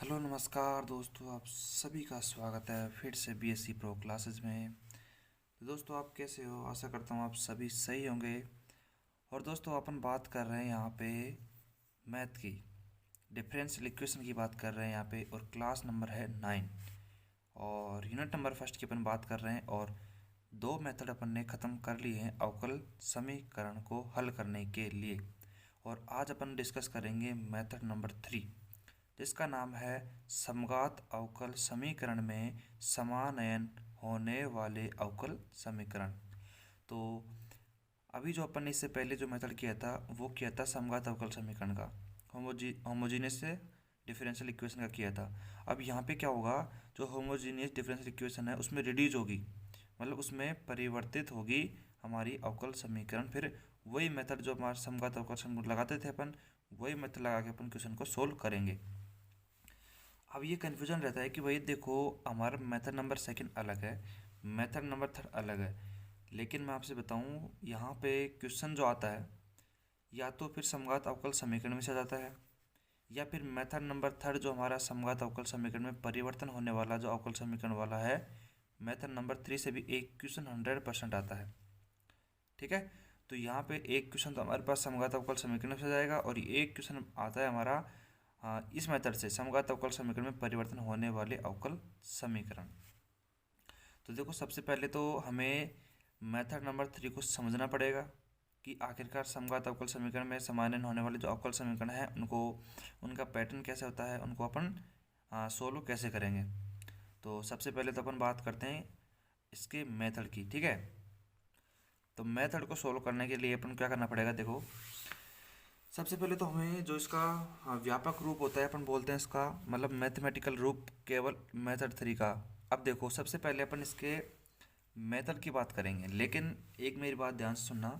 Hello नमस्कार दोस्तों, आप सभी का स्वागत है फिर से बीएससी प्रो क्लासेस में। तो दोस्तों, आप कैसे हो? आशा करता हूँ आप सभी सही होंगे। और दोस्तों, अपन बात कर रहे हैं यहाँ पे मैथ की, डिफरेंशियल इक्वेशन की बात कर रहे हैं यहाँ पे, और क्लास नंबर है 9 और यूनिट नंबर फर्स्ट की अपन बात कर रहे हैं। और दो मेथड अपन ने ख़त्म कर लिए हैं अवकल समीकरण को हल करने के लिए। और आज अपन डिस्कस करेंगे मेथड नंबर 3, जिसका नाम है समघात अवकल समीकरण में समानयन होने वाले अवकल समीकरण। तो अभी जो अपन ने इससे पहले जो मेथड किया था वो किया था समघात अवकल समीकरण का, होमोजीनियस से डिफरेंशियल इक्वेशन का किया था। अब यहाँ पे क्या होगा, जो होमोजीनियस डिफरेंशियल इक्वेशन है उसमें रिड्यूस होगी, मतलब उसमें परिवर्तित होगी हमारी अवकल समीकरण। फिर वही मेथड जो हमारे समघात अवकल समीकरण लगाते थे अपन, वही मेथड लगा के अपन क्वेश्चन को सोल्व करेंगे। अब ये कन्फ्यूजन रहता है कि भाई देखो, हमारा मेथड नंबर सेकंड अलग है, मेथड नंबर थर्ड अलग है। लेकिन मैं आपसे बताऊं, यहाँ पे क्वेश्चन जो आता है या तो फिर समघात अवकल समीकरण में से आ जाता है, या फिर मेथड नंबर थर्ड जो हमारा समघात अवकल समीकरण में परिवर्तन होने वाला जो अवकल समीकरण वाला है, मेथड नंबर 3 से भी एक क्वेश्चन 100% आता है। ठीक है, तो यहाँ पे एक क्वेश्चन तो हमारे पास समघात अवकल समीकरण से जाएगा, और एक क्वेश्चन आता है हमारा इस मेथड से समघात अवकल समीकरण में परिवर्तन होने वाले अवकल समीकरण। तो देखो, सबसे पहले तो हमें मेथड नंबर 3 को समझना पड़ेगा कि आखिरकार समघात अवकल समीकरण में समानयन होने वाले जो अवकल समीकरण है उनको, उनका पैटर्न कैसे होता है, उनको अपन सोल्व कैसे करेंगे। तो सबसे पहले तो अपन बात करते हैं इसके मेथड की। ठीक है, तो मेथड को सोल्व करने के लिए अपन क्या करना पड़ेगा, देखो सबसे पहले तो हमें जो इसका व्यापक रूप होता है, अपन बोलते हैं इसका मतलब मैथमेटिकल रूप केवल मेथड 3 का। अब देखो, सबसे पहले अपन इसके मेथड की बात करेंगे, लेकिन एक मेरी बात ध्यान से सुनना।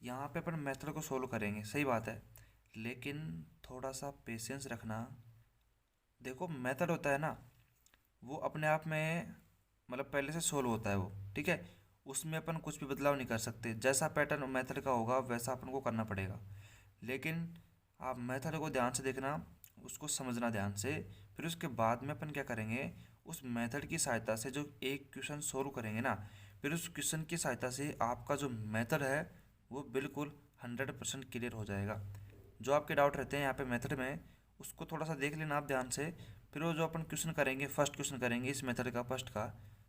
यहाँ पे अपन मेथड को सोल्व करेंगे, सही बात है, लेकिन थोड़ा सा पेशेंस रखना। देखो, मेथड होता है ना, वो अपने आप में मतलब पहले से सोल्व होता है वो, ठीक है। उसमें अपन कुछ भी बदलाव नहीं कर सकते, जैसा पैटर्न मेथड का होगा वैसा अपन को करना पड़ेगा। लेकिन आप मेथड को ध्यान से देखना, उसको समझना ध्यान से। फिर उसके बाद में अपन क्या करेंगे, उस मेथड की सहायता से जो एक क्वेश्चन सोल्व करेंगे ना, फिर उस क्वेश्चन की सहायता से आपका जो मेथड है वो बिल्कुल 100% क्लियर हो जाएगा। जो आपके डाउट रहते हैं यहाँ पे मेथड में, उसको थोड़ा सा देख लेना आप ध्यान से। फिर वो जो अपन क्वेश्चन करेंगे, फर्स्ट क्वेश्चन करेंगे इस मेथड का फर्स्ट का,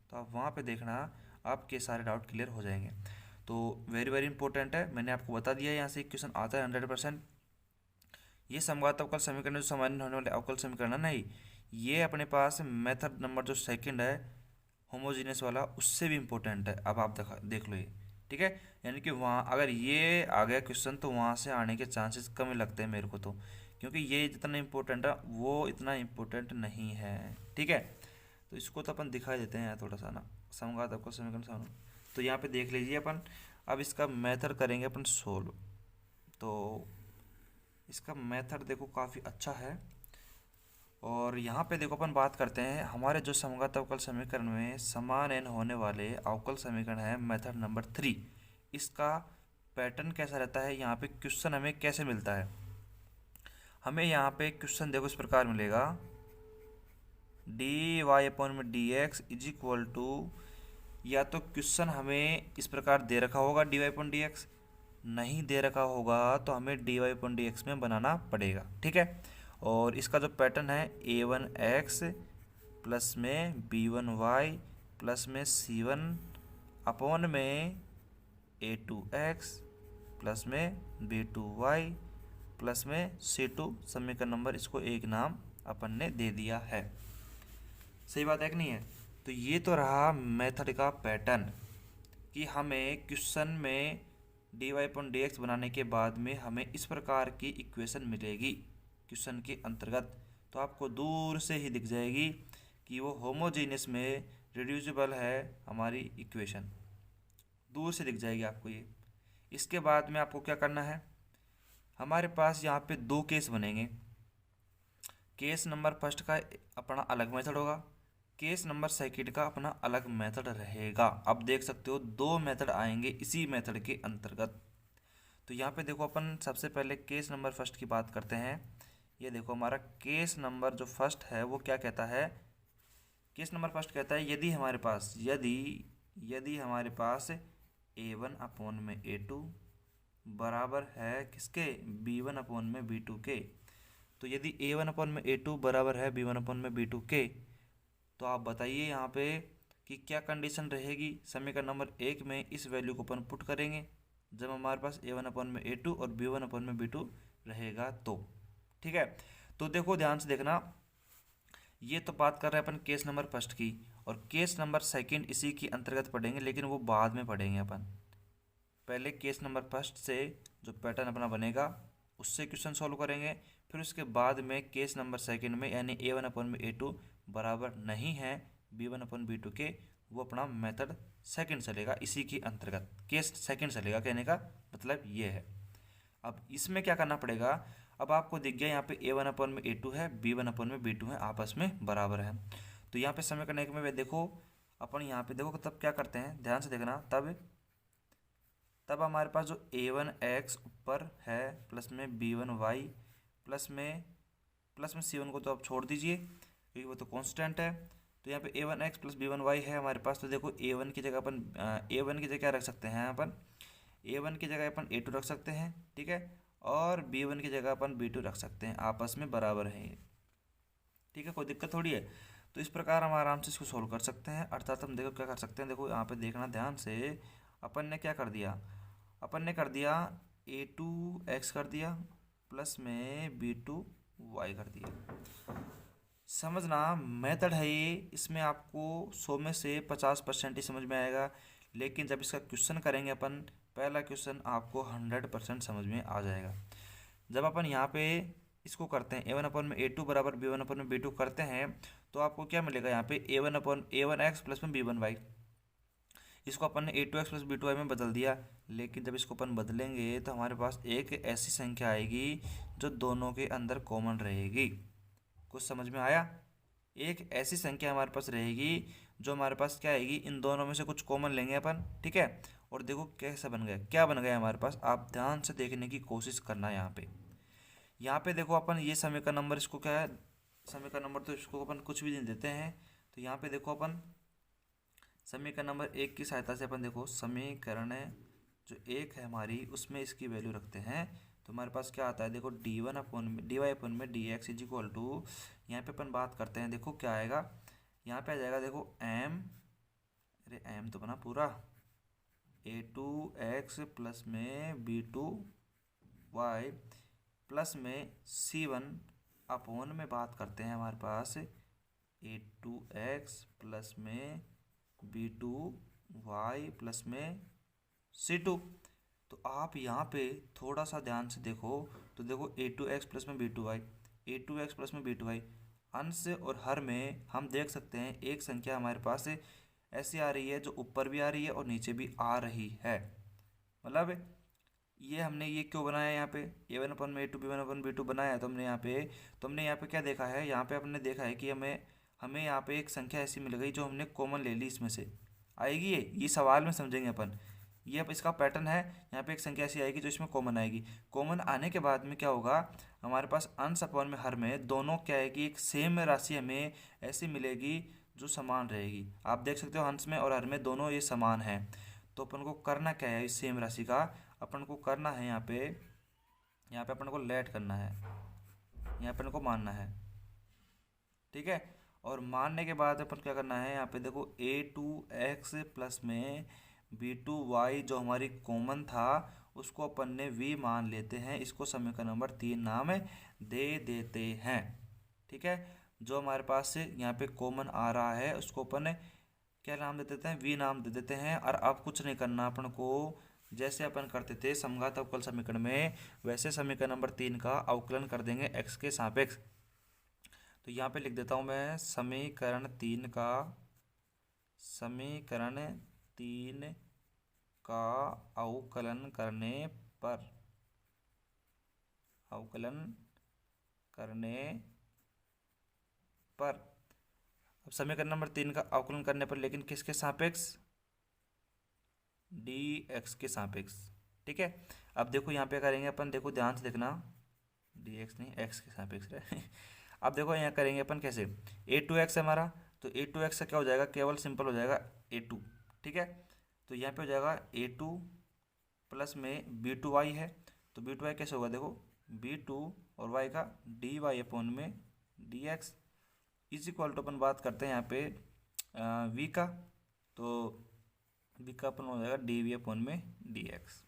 तो आप वहाँ पे देखना आपके सारे डाउट क्लियर हो जाएंगे। तो वेरी वेरी इंपॉर्टेंट है, मैंने आपको बता दिया है, यहाँ से एक क्वेश्चन आता है 100%। ये समघात अवकल समीकरण जो सामान्य होने वाले अवकल समीकरण है नहीं, ये अपने पास मेथड नंबर जो सेकंड है होमोजीनियस वाला, उससे भी इम्पोर्टेंट है। अब आप देख लो ये, ठीक है। यानी कि वहाँ अगर ये आ गया क्वेश्चन तो वहाँ से आने के चांसेस कम ही लगते हैं मेरे को, तो क्योंकि ये जितना इम्पोर्टेंट है वो इतना इम्पोर्टेंट नहीं है। ठीक है, तो इसको तो अपन दिखा देते हैं थोड़ा सा ना, समघात अवकल समीकरण सामने। तो यहाँ पे देख लीजिए अपन, अब इसका मेथड करेंगे अपन सोल्व। तो इसका मेथड देखो काफ़ी अच्छा है। और यहाँ पे देखो अपन बात करते हैं हमारे जो समघात अवकल समीकरण में समान n होने वाले अवकल समीकरण है मेथड नंबर 3, इसका पैटर्न कैसा रहता है, यहाँ पे क्वेश्चन हमें कैसे मिलता है। हमें यहाँ पे क्वेश्चन देखो इस प्रकार मिलेगा, डी वाई अपॉन में D x is equal to, या तो क्वेश्चन हमें इस प्रकार दे रखा होगा D Y upon D X, नहीं दे रखा होगा तो हमें D Y upon D X में बनाना पड़ेगा। ठीक है, और इसका जो पैटर्न है ए वन एक्स प्लस में बी वन वाई प्लस में सी वन अपॉन में ए टू एक्स प्लस में बी टू वाई प्लस में सी टू, समीकरण नंबर इसको एक नाम अपन ने दे दिया है। सही बात है कि नहीं है? तो ये तो रहा मेथड का पैटर्न कि हमें क्वेश्चन में D Y upon D X बनाने के बाद में हमें इस प्रकार की इक्वेशन मिलेगी क्वेश्चन के अंतर्गत। तो आपको दूर से ही दिख जाएगी कि वो होमोजीनियस में रिड्यूसिबल है हमारी इक्वेशन, दूर से दिख जाएगी आपको ये। इसके बाद में आपको क्या करना है, हमारे पास यहाँ पे दो केस बनेंगे। केस नंबर फर्स्ट का अपना अलग मेथड होगा, केस नंबर सेकंड का अपना अलग मेथड रहेगा। अब देख सकते हो दो मेथड आएंगे इसी मेथड के अंतर्गत। तो यहाँ पे देखो अपन सबसे पहले केस नंबर फर्स्ट की बात करते हैं। ये देखो हमारा केस नंबर जो फर्स्ट है वो क्या कहता है, केस नंबर फर्स्ट कहता है यदि हमारे पास A1/A2 बराबर है किसके, B1/B2 के। तो यदि A1/A2 बराबर है B1/B2 के, तो आप बताइए यहाँ पे कि क्या कंडीशन रहेगी। समीकरण नंबर 1 में इस वैल्यू को अपन पुट करेंगे जब हमारे पास A1/A2 और B1/B2 रहेगा तो। ठीक है, तो देखो ध्यान से देखना, ये तो बात कर रहे हैं अपन केस नंबर फर्स्ट की, और केस नंबर सेकंड इसी की अंतर्गत पढ़ेंगे, लेकिन वो बाद में पढ़ेंगे अपन। पहले केस नंबर फर्स्ट से जो पैटर्न अपना बनेगा उससे क्वेश्चन सॉल्व करेंगे, फिर उसके बाद में केस नंबर सेकंड में यानी A1/A2 बराबर नहीं है B1/B2 के, वो अपना मेथड सेकंड चलेगा, इसी की अंतर्गत केस सेकंड चलेगा। कहने का मतलब ये है। अब इसमें क्या करना पड़ेगा, अब आपको दिख गया यहाँ पे A1/A2 है, B1/B2 है, आपस में बराबर है। तो यहाँ पे समीकरण एक में देखो अपन यहाँ पे देखो तब क्या करते हैं, ध्यान से देखना, तब हमारे पास जो A1x ऊपर है प्लस में B1y प्लस में C1 को तो आप छोड़ दीजिए क्योंकि वो तो कांस्टेंट है। तो यहाँ पे A1x प्लस B1y है हमारे पास, तो देखो A1 की जगह क्या रख सकते हैं, अपन A1 की जगह अपन A2 रख सकते हैं, ठीक है, और B1 की जगह अपन B2 रख सकते हैं, आपस में बराबर है ये। ठीक है, कोई दिक्कत थोड़ी है। तो इस प्रकार हम आराम से इसको सोल्व कर सकते हैं। अर्थात हम देखो क्या कर सकते हैं, देखो यहाँ पे देखना ध्यान से, अपन ने क्या कर दिया, अपन ने कर दिया A2x कर दिया प्लस में B2y कर दिया। समझना मेथड है ये, इसमें आपको 100 में से 50% ही समझ में आएगा, लेकिन जब इसका क्वेश्चन करेंगे अपन, पहला क्वेश्चन आपको 100% समझ में आ जाएगा। जब अपन यहाँ पे इसको करते हैं A1/A2 बराबर B1/B2 करते हैं, तो आपको क्या मिलेगा यहाँ पे A1x प्लस में B1y। इसको अपन ने A2x प्लस B2y में बदल दिया, लेकिन जब इसको अपन बदलेंगे तो हमारे पास एक ऐसी संख्या आएगी जो दोनों के अंदर कॉमन रहेगी। कुछ समझ में आया? एक ऐसी संख्या हमारे पास रहेगी जो हमारे पास क्या आएगी, इन दोनों में से कुछ कॉमन लेंगे अपन, ठीक है। और देखो कैसा बन गया, क्या बन गया हमारे पास, आप ध्यान से देखने की कोशिश करना। यहाँ पे देखो अपन ये समीकरण नंबर, इसको क्या है, समीकरण नंबर तो इसको अपन कुछ भी नहीं देते हैं। तो यहाँ पे देखो अपन समीकरण नंबर 1 की सहायता से अपन देखो समीकरण जो 1 है हमारी, उसमें इसकी वैल्यू रखते हैं, तो हमारे पास क्या आता है, देखो dy/dx इज इक्वल टू, यहाँ पे अपन बात करते हैं, देखो क्या आएगा, यहाँ पे आ जाएगा देखो m तो बना पूरा A2x प्लस में B2y प्लस में C1 में बात करते हैं हमारे पास A2x प्लस में B2y प्लस में C2। तो आप यहाँ पे थोड़ा सा ध्यान से देखो, तो देखो A2x प्लस में A2x प्लस में B2y, अंश और हर में हम देख सकते हैं एक संख्या हमारे पास ऐसी आ रही है जो ऊपर भी आ रही है और नीचे भी आ रही है। मतलब ये हमने ये क्यों बनाया, यहाँ पे A1/A2 B1/B2 बनाया है, तो हमने यहाँ पे क्या देखा है, यहाँ पे हमने देखा है कि हमें यहाँ पे एक संख्या ऐसी मिल गई जो हमने कॉमन ले ली, इसमें से आएगी ये सवाल में समझेंगे अपन। ये अब इसका पैटर्न है, यहाँ पे एक संख्या ऐसी आएगी जो इसमें कॉमन आएगी। कॉमन आने के बाद में क्या होगा, हमारे पास अंश अपॉन में हर में दोनों क्या आएगी, एक सेम राशि हमें ऐसी मिलेगी जो समान रहेगी। आप देख सकते हो अंश में और हर में दोनों ये समान है। तो अपन को करना क्या है, इस सेम राशि का अपन को करना है, यहाँ पे अपन को लेट करना है, यहाँ पे अपन को मानना है, ठीक है। और मानने के बाद अपन क्या करना है, यहाँ पे देखो A2x प्लस में B2y जो हमारी कॉमन था उसको अपन ने v मान लेते हैं, इसको समीकरण नंबर 3 नाम दे देते हैं, ठीक है। जो हमारे पास से यहाँ पे कॉमन आ रहा है उसको अपन क्या नाम दे देते हैं, v नाम दे देते हैं। और अब कुछ नहीं करना अपन को, जैसे अपन करते थे समघात अवकल समीकरण में, वैसे समीकरण नंबर 3 का अवकलन कर देंगे x के सापेक्ष। तो यहाँ पे लिख देता हूँ मैं समीकरण 3 का अवकलन करने पर अब समीकरण नंबर 3 का अवकलन करने पर, लेकिन किसके सापेक्ष, dx के सापेक्ष, ठीक है। अब देखो यहाँ पे करेंगे अपन, देखो ध्यान से देखना, डी एक्स नहीं, एक्स के सापेक्ष है। अब देखो यहाँ करेंगे अपन कैसे, ए टू एक्स है हमारा, तो ए टू एक्स का क्या हो जाएगा, केवल सिंपल हो जाएगा ए टू, ठीक है। तो यहाँ पे हो जाएगा ए टू प्लस में बी टू वाई है, तो बी टू वाई कैसे होगा, देखो बी टू और वाई का डी वाई अपॉन में D x is equal to, अपन बात करते हैं यहाँ पे वी का, तो वी का अपन हो जाएगा डी वी अपॉन में डी एक्स।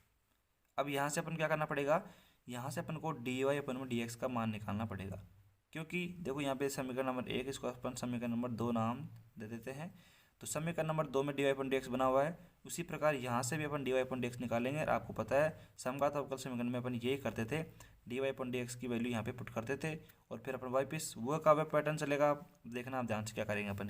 अब यहाँ से अपन क्या करना पड़ेगा, यहाँ से अपन को डी वाई अपन में डी एक्स का मान निकालना पड़ेगा, क्योंकि देखो यहाँ पे समीकरण नंबर एक, इसको अपन समीकरण नंबर दो नाम दे देते हैं। तो समीकरण नंबर दो में डी वाई अपन डी एक्स बना हुआ है, उसी प्रकार यहाँ से भी अपन डी वाई अपन डी एक्स निकालेंगे। और आपको पता है समघात अवकल समीकरण में अपन यही करते थे, डी वाई अपन डी एक्स की वैल्यू यहाँ पे पुट करते थे और फिर अपन वापस वो का वह पैटर्न चलेगा। आप देखना, आप ध्यान से क्या करेंगे अपन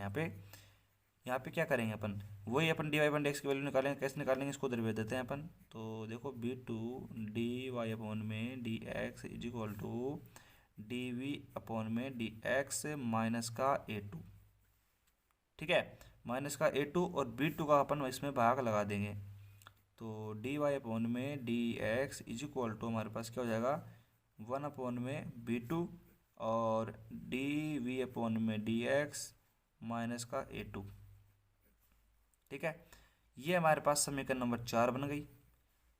यहाँ पे क्या करेंगे अपन, वही अपन डी वाई अपन डी एक्स की वैल्यू निकालेंगे। कैसे निकालेंगे, इसको उधर भेज देते हैं अपन। तो देखो B to D Y upon में D x is equal to D we upon में डी एक्स माइनस का ए टू, ठीक है, माइनस का ए टू और बी टू का अपन इसमें भाग लगा देंगे। तो डी वाई अपॉन में D x is equal to हमारे पास क्या हो जाएगा, वन अपॉन में बी टू और डी वी अपॉन में डी एक्स माइनस का ए टू, ठीक है। ये हमारे पास समीकरण नंबर चार बन गई।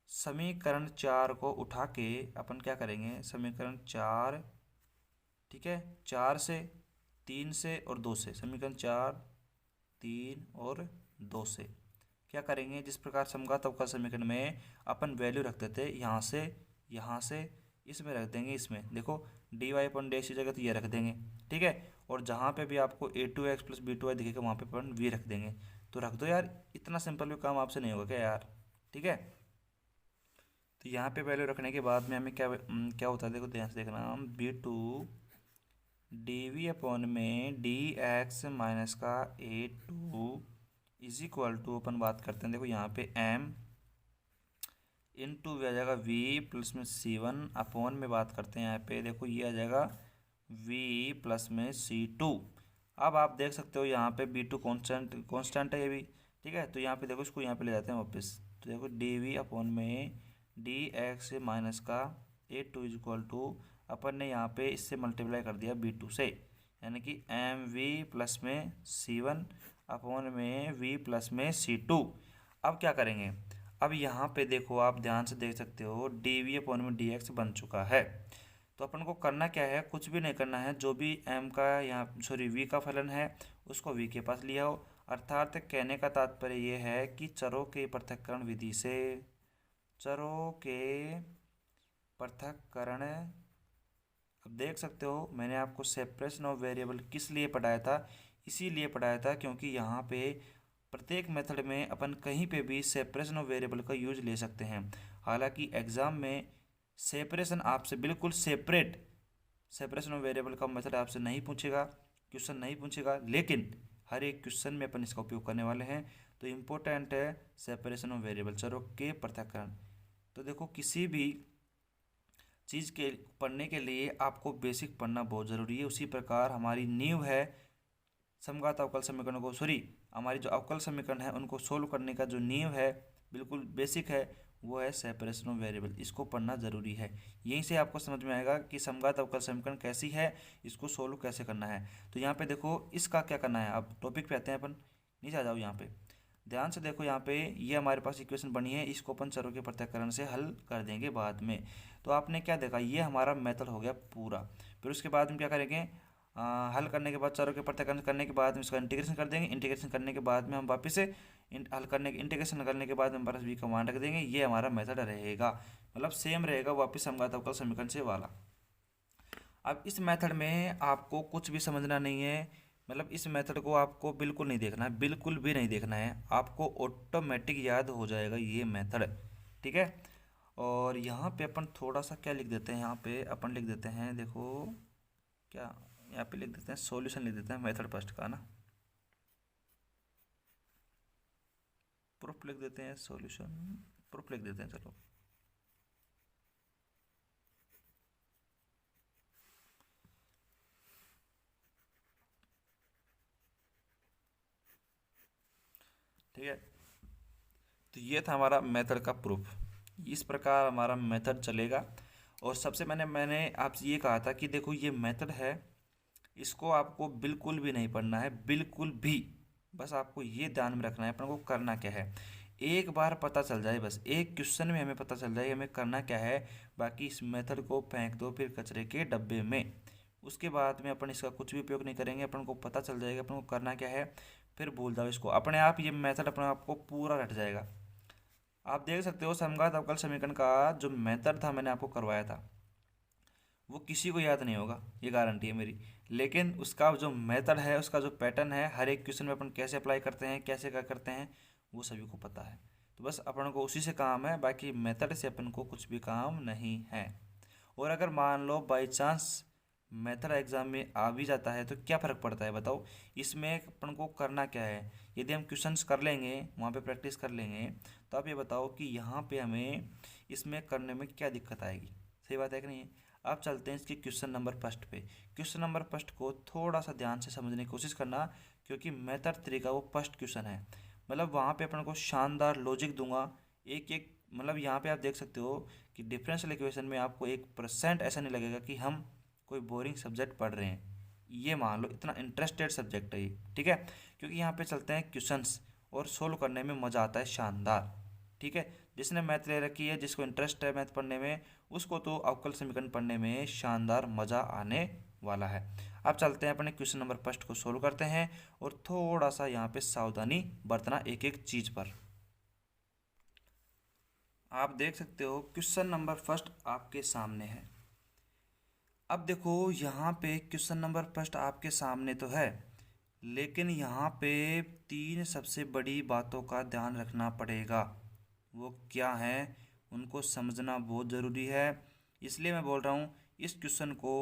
समीकरण चार को उठा के अपन क्या करेंगे, समीकरण चार, ठीक है, चार से, तीन से और दो से, समीकरण चार, तीन और दो से क्या करेंगे, जिस प्रकार समघात अवकल समीकरण में अपन वैल्यू रखते थे, यहाँ से इसमें रख देंगे। इसमें देखो डी वाई अपन डी एक्स की जगह तो ये रख देंगे, ठीक है। और जहाँ पे भी आपको A two x plus B two Y दिखेगा वहाँ पे अपन वी रख देंगे। तो रख दो यार, इतना सिंपल भी काम आपसे नहीं होगा क्या यार, ठीक है। तो यहाँ पे वैल्यू रखने के बाद में हमें क्या होता है, देखो ध्यान से देखना, हम बी टू डी वी अपॉन में डी एक्स माइनस का A two is equal to, अपन बात करते हैं देखो यहाँ पे एम इन टू आ जाएगा वी प्लस में सी वन अपॉन में बात करते हैं यहाँ पे देखो ये आ जाएगा वी प्लस में सी टू। अब आप देख सकते हो यहाँ पे बी टू कॉन्स्टेंट है ये भी, ठीक है। तो यहाँ पे देखो इसको यहाँ पे ले जाते हैं वापस, तो देखो डी वी अपॉन में डी एक्स माइनस का A two is equal to, अपन ने यहाँ पे इससे मल्टीप्लाई कर दिया बी टू से, यानी कि एम वी प्लस में सी वन अपॉन में वी प्लस में सी टू। अब क्या करेंगे, अब यहाँ पे देखो आप ध्यान से देख सकते हो डी वी अपॉन में डी एक्स बन चुका है। तो अपन को करना क्या है, कुछ भी नहीं करना है, जो भी एम का यहाँ सॉरी वी का फलन है उसको वी के पास लिया हो। अर्थात कहने का तात्पर्य ये है कि चरों के पृथक्करण विधि से, चरों के पृथक्करण, अब देख सकते हो मैंने आपको सेपरेशन ऑफ वेरिएबल किस लिए पढ़ाया था, इसीलिए पढ़ाया था क्योंकि यहाँ पे प्रत्येक मेथड में अपन कहीं पे भी सेपरेशन ऑफ वेरिएबल का यूज ले सकते हैं। हालांकि एग्ज़ाम में सेपरेशन आपसे बिल्कुल सेपरेशन ऑफ वेरिएबल का मेथड आपसे नहीं पूछेगा, क्वेश्चन नहीं पूछेगा, लेकिन हर एक क्वेश्चन में अपन इसका उपयोग करने वाले हैं। तो इम्पोर्टेंट है सेपरेशन ऑफ वेरिएबल, चरों के पृथक्करण। तो देखो किसी भी चीज़ के पढ़ने के लिए आपको बेसिक पढ़ना बहुत ज़रूरी है। उसी प्रकार हमारी नींव है समघात अवकल समीकरणों को, सॉरी हमारी जो अवकल समीकरण है उनको सोल्व करने का जो नींव है, बिल्कुल बेसिक है, वो है सेपरेशन ऑफ वेरिएबल। इसको पढ़ना ज़रूरी है, यहीं से आपको समझ में आएगा कि समघात अवकल समीकरण कैसी है, इसको सोल्व कैसे करना है। तो यहाँ पे देखो इसका क्या करना है, अब टॉपिक पे आते हैं अपन, नीचे आ जाओ यहाँ पे ध्यान से देखो। यहाँ पे ये हमारे पास इक्वेशन बनी है, इसको अपन चरों के पृथक्करण से हल कर देंगे बाद में। तो आपने क्या देखा, ये हमारा मेथड हो गया पूरा। फिर उसके बाद हम क्या करेंगे, हल करने के बाद चरों के पृथक्करण करने के बाद हम इसका इंटीग्रेशन कर देंगे। इंटीग्रेशन करने के बाद में हम वापस से इंटीग्रेशन करने के बाद हम बस वी का मान रख देंगे। ये हमारा मेथड रहेगा, मतलब सेम रहेगा वापस समघात अवकल समीकरण से वाला। अब इस मेथड में आपको कुछ भी समझना नहीं है, मतलब इस मेथड को आपको बिल्कुल नहीं देखना है, बिल्कुल भी नहीं देखना है, आपको ऑटोमेटिक याद हो जाएगा ये मेथड, ठीक है। और यहाँ पे अपन थोड़ा सा क्या लिख देते हैं, यहाँ पे अपन लिख देते हैं, देखो क्या यहाँ पे लिख देते हैं, सॉल्यूशन लिख देते हैं मेथड फर्स्ट का ना, प्रूफ लिख देते हैं, सॉल्यूशन प्रूफ लिख देते हैं, चलो ठीक है। तो ये था हमारा मेथड का प्रूफ, इस प्रकार हमारा मेथड चलेगा। और सबसे मैंने आपसे ये कहा था कि देखो ये मेथड है, इसको आपको बिल्कुल भी नहीं पढ़ना है, बिल्कुल भी। बस आपको ये ध्यान में रखना है अपन को करना क्या है। एक बार पता चल जाए, बस एक क्वेश्चन में हमें पता चल जाए हमें करना क्या है, बाकी इस मेथड को फेंक दो फिर कचरे के डब्बे में। उसके बाद में अपन इसका कुछ भी उपयोग नहीं करेंगे, अपन को पता चल जाएगा अपन को करना क्या है, फिर भूल जाओ इसको, अपने आप ये मेथड अपने आप को पूरा रट जाएगा। आप देख सकते हो समघात अवकल समीकरण का जो मेथड था मैंने आपको करवाया था, वो किसी को याद नहीं होगा, ये गारंटी है मेरी। लेकिन उसका जो मेथड है, उसका जो पैटर्न है, हर एक क्वेश्चन में अपन कैसे अप्लाई करते हैं, कैसे क्या करते हैं, वो सभी को पता है। तो बस अपन को उसी से काम है, बाकी मेथड से अपन को कुछ भी काम नहीं है। और अगर मान लो बाई चांस मेथड एग्जाम में आ भी जाता है तो क्या फ़र्क पड़ता है बताओ। इसमें अपन को करना क्या है, यदि हम क्वेश्चंस कर लेंगे, वहाँ पे प्रैक्टिस कर लेंगे, तो आप ये बताओ कि यहाँ पे हमें इसमें करने में क्या दिक्कत आएगी। सही बात है कि नहीं है। अब चलते हैं इसके क्वेश्चन नंबर फर्स्ट पे। क्वेश्चन नंबर फर्स्ट को थोड़ा सा ध्यान से समझने की कोशिश करना, क्योंकि मेथड 3 का वो फर्स्ट क्वेश्चन है। मतलब वहाँ पे अपन को शानदार लॉजिक दूंगा, एक एक मतलब यहाँ पे आप देख सकते हो कि डिफरेंशियल इक्वेशन में आपको 1% ऐसा नहीं लगेगा कि हम कोई बोरिंग सब्जेक्ट पढ़ रहे हैं। ये मान लो इतना इंटरेस्टेड सब्जेक्ट है ये, ठीक है। क्योंकि यहाँ पे चलते हैं क्वेश्चंस और सोल्व करने में मज़ा आता है शानदार, ठीक है। जिसने मैथ ले रखी है, जिसको इंटरेस्ट है मैथ पढ़ने में, उसको तो अवकल समीकरण पढ़ने में शानदार मज़ा आने वाला है। अब चलते हैं अपने क्वेश्चन नंबर फर्स्ट को सोल्व करते हैं, और थोड़ा सा यहाँ पे सावधानी बरतना एक एक चीज़ पर। आप देख सकते हो क्वेश्चन नंबर फर्स्ट आपके सामने है। अब देखो यहाँ पे क्वेश्चन नंबर फर्स्ट आपके सामने तो है, लेकिन यहाँ पे 3 सबसे बड़ी बातों का ध्यान रखना पड़ेगा। वो क्या है, उनको समझना बहुत ज़रूरी है। इसलिए मैं बोल रहा हूँ इस क्वेश्चन को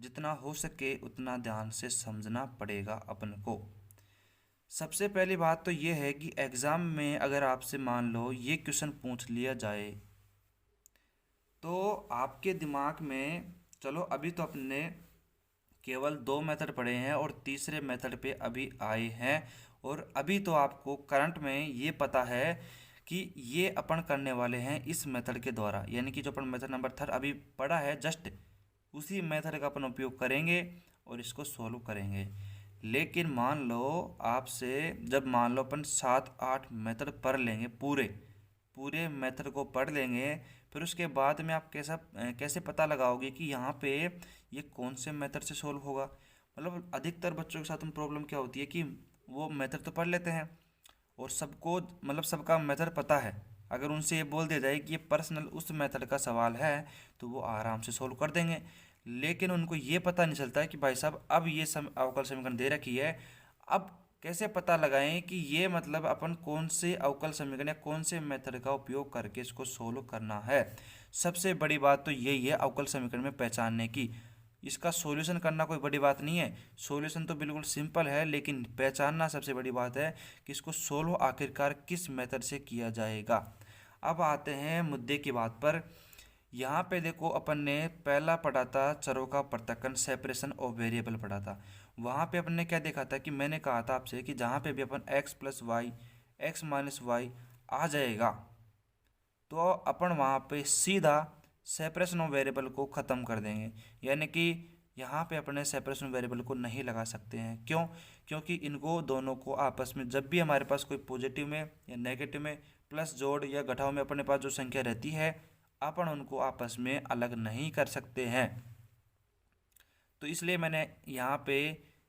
जितना हो सके उतना ध्यान से समझना पड़ेगा अपन को। सबसे पहली बात तो ये है कि एग्ज़ाम में अगर आपसे मान लो ये क्वेश्चन पूछ लिया जाए, तो आपके दिमाग में, चलो अभी तो अपने केवल 2 मेथड पढ़े हैं और तीसरे मेथड पे अभी आए हैं, और अभी तो आपको करंट में ये पता है कि ये अपन करने वाले हैं इस मेथड के द्वारा, यानी कि जो अपन मेथड नंबर 3 अभी पढ़ा है जस्ट उसी मेथड का अपन उपयोग करेंगे और इसको सॉल्व करेंगे। लेकिन मान लो आपसे, जब मान लो अपन 7-8 मेथड पढ़ लेंगे, पूरे पूरे मेथड को पढ़ लेंगे, फिर उसके बाद में आप कैसे पता लगाओगे कि यहाँ पे ये कौन से मेथड से सोल्व होगा। मतलब अधिकतर बच्चों के साथ में प्रॉब्लम क्या होती है कि वो मेथड तो पढ़ लेते हैं और सबको मतलब सबका मेथड पता है, अगर उनसे ये बोल दिया जाए कि ये पर्सनल उस मेथड का सवाल है तो वो आराम से सोल्व कर देंगे। लेकिन उनको ये पता नहीं चलता है कि भाई साहब अब ये अवकल समीकरण दे रखी है, अब कैसे पता लगाएं कि ये मतलब अपन कौन से अवकल समीकरण या कौन से मेथड का उपयोग करके इसको सोल्व करना है। सबसे बड़ी बात तो यही है अवकल समीकरण में पहचानने की। इसका सॉल्यूशन करना कोई बड़ी बात नहीं है, सॉल्यूशन तो बिल्कुल सिंपल है, लेकिन पहचानना सबसे बड़ी बात है कि इसको सोल्व आखिरकार किस मेथड से किया जाएगा। अब आते हैं मुद्दे की बात पर। यहाँ पे देखो अपन ने पहला पढ़ा था चरों का पृथक्करण, सेपरेशन ऑफ वेरिएबल पढ़ा था। वहाँ पे अपन ने क्या देखा था कि मैंने कहा था आपसे कि जहाँ पे भी अपन x plus Y X minus Y आ जाएगा, तो अपन वहाँ पे सीधा सेपरेशन ऑफ वेरिएबल को ख़त्म कर देंगे। यानी कि यहाँ पे अपने सेपरेशन ऑफ वेरिएबल को नहीं लगा सकते हैं। क्यों? क्योंकि इनको दोनों को आपस में जब भी हमारे पास कोई पॉजिटिव में या नेगेटिव में प्लस जोड़ या घटाव में अपने पास जो संख्या रहती है, अपन उनको आपस में अलग नहीं कर सकते हैं। तो इसलिए मैंने यहाँ पे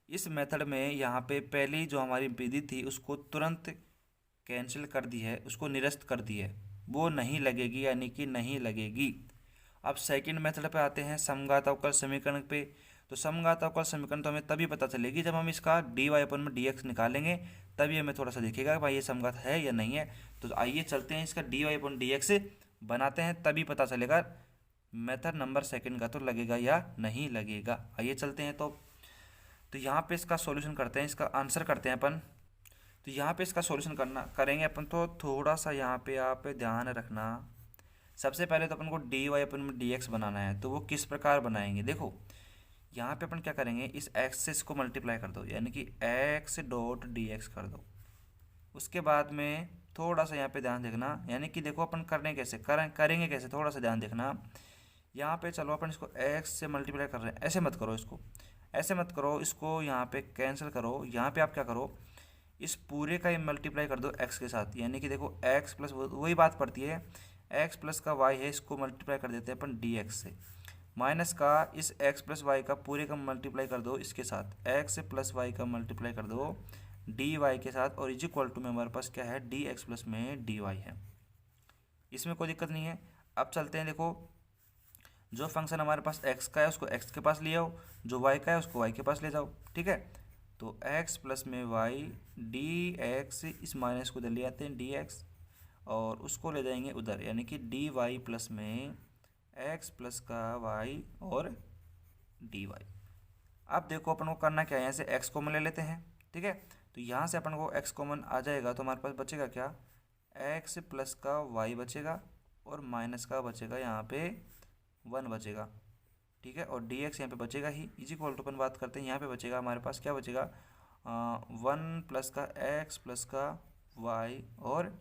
इस मेथड में यहाँ पे पहली जो हमारी विधि थी उसको तुरंत कैंसिल कर दी है, उसको निरस्त कर दी है, वो नहीं लगेगी, यानी कि नहीं लगेगी। अब सेकंड मेथड पे आते हैं समघात अवकल समीकरण पे। तो समघात अवकल समीकरण तो हमें तभी पता चलेगी जब हम इसका डी वाई अपन में डी एक्स निकालेंगे, तभी हमें थोड़ा सा दिखेगा भाई ये समघात है या नहीं है। तो आइए चलते हैं इसका डी वाई अपन डी एक्स बनाते हैं, तभी पता चलेगा मेथड नंबर सेकंड का तो लगेगा या नहीं लगेगा। आइए चलते हैं। तो यहाँ पे इसका सॉल्यूशन करते हैं, इसका आंसर करते हैं अपन। तो यहाँ पे इसका सॉल्यूशन करेंगे अपन, तो थोड़ा सा यहाँ पे आप ध्यान रखना। सबसे पहले तो अपन को डी वाई अपन में डी एक्स बनाना है, तो वो किस प्रकार बनाएंगे। देखो यहाँ पे अपन क्या करेंगे, इस एक्स से इसको मल्टीप्लाई कर दो, यानी कि एक्स डॉट डी एक्स कर दो। उसके बाद में थोड़ा सा यहाँ पे ध्यान देखना, यानी कि देखो अपन करेंगे कैसे, थोड़ा सा ध्यान देखना। यहाँ पे चलो अपन इसको एक्स से मल्टीप्लाई कर रहे हैं, ऐसे मत करो इसको, ऐसे मत करो इसको, यहाँ पे कैंसिल करो। यहाँ पे आप क्या करो, इस पूरे का ही मल्टीप्लाई कर दो एक्स के साथ, यानी कि देखो एक्स प्लस वही बात पड़ती है, एक्स प्लस का वाई है, इसको मल्टीप्लाई कर देते हैं अपन डी एक्स से, माइनस का इस एक्स प्लस वाई का पूरे का मल्टीप्लाई कर दो इसके साथ, एक्स प्लस वाई का मल्टीप्लाई कर दो डी वाई के साथ, और इज इक्वल टू में हमारे पास क्या है, डी एक्स प्लस में डी वाई है। इसमें कोई दिक्कत नहीं है। अब चलते हैं, देखो जो फंक्शन हमारे पास एक्स का है उसको एक्स के पास ले आओ, जो वाई का है उसको वाई के पास ले जाओ, ठीक है। तो एक्स प्लस में वाई डी एक्स, इस माइनस को इधर ले आते हैं डी एक्स, और उसको ले जाएंगे उधर, यानी कि डी वाई प्लस में एक्स प्लस का वाई और डी वाई। अब देखो अपन को करना क्या है, यहाँ से एक्स कॉमन ले लेते हैं, ठीक है। तो यहाँ से अपन को एक्स कॉमन आ जाएगा तो हमारे पास बचेगा क्या, एक्स प्लस का वाई बचेगा, और माइनस का बचेगा यहाँ पे 1 बचेगा, ठीक है। और डी एक्स यहाँ पे बचेगा ही, इज इक्वल टू अपन बात करते हैं, यहाँ पे बचेगा हमारे पास क्या बचेगा, 1 प्लस का एक्स प्लस का वाई और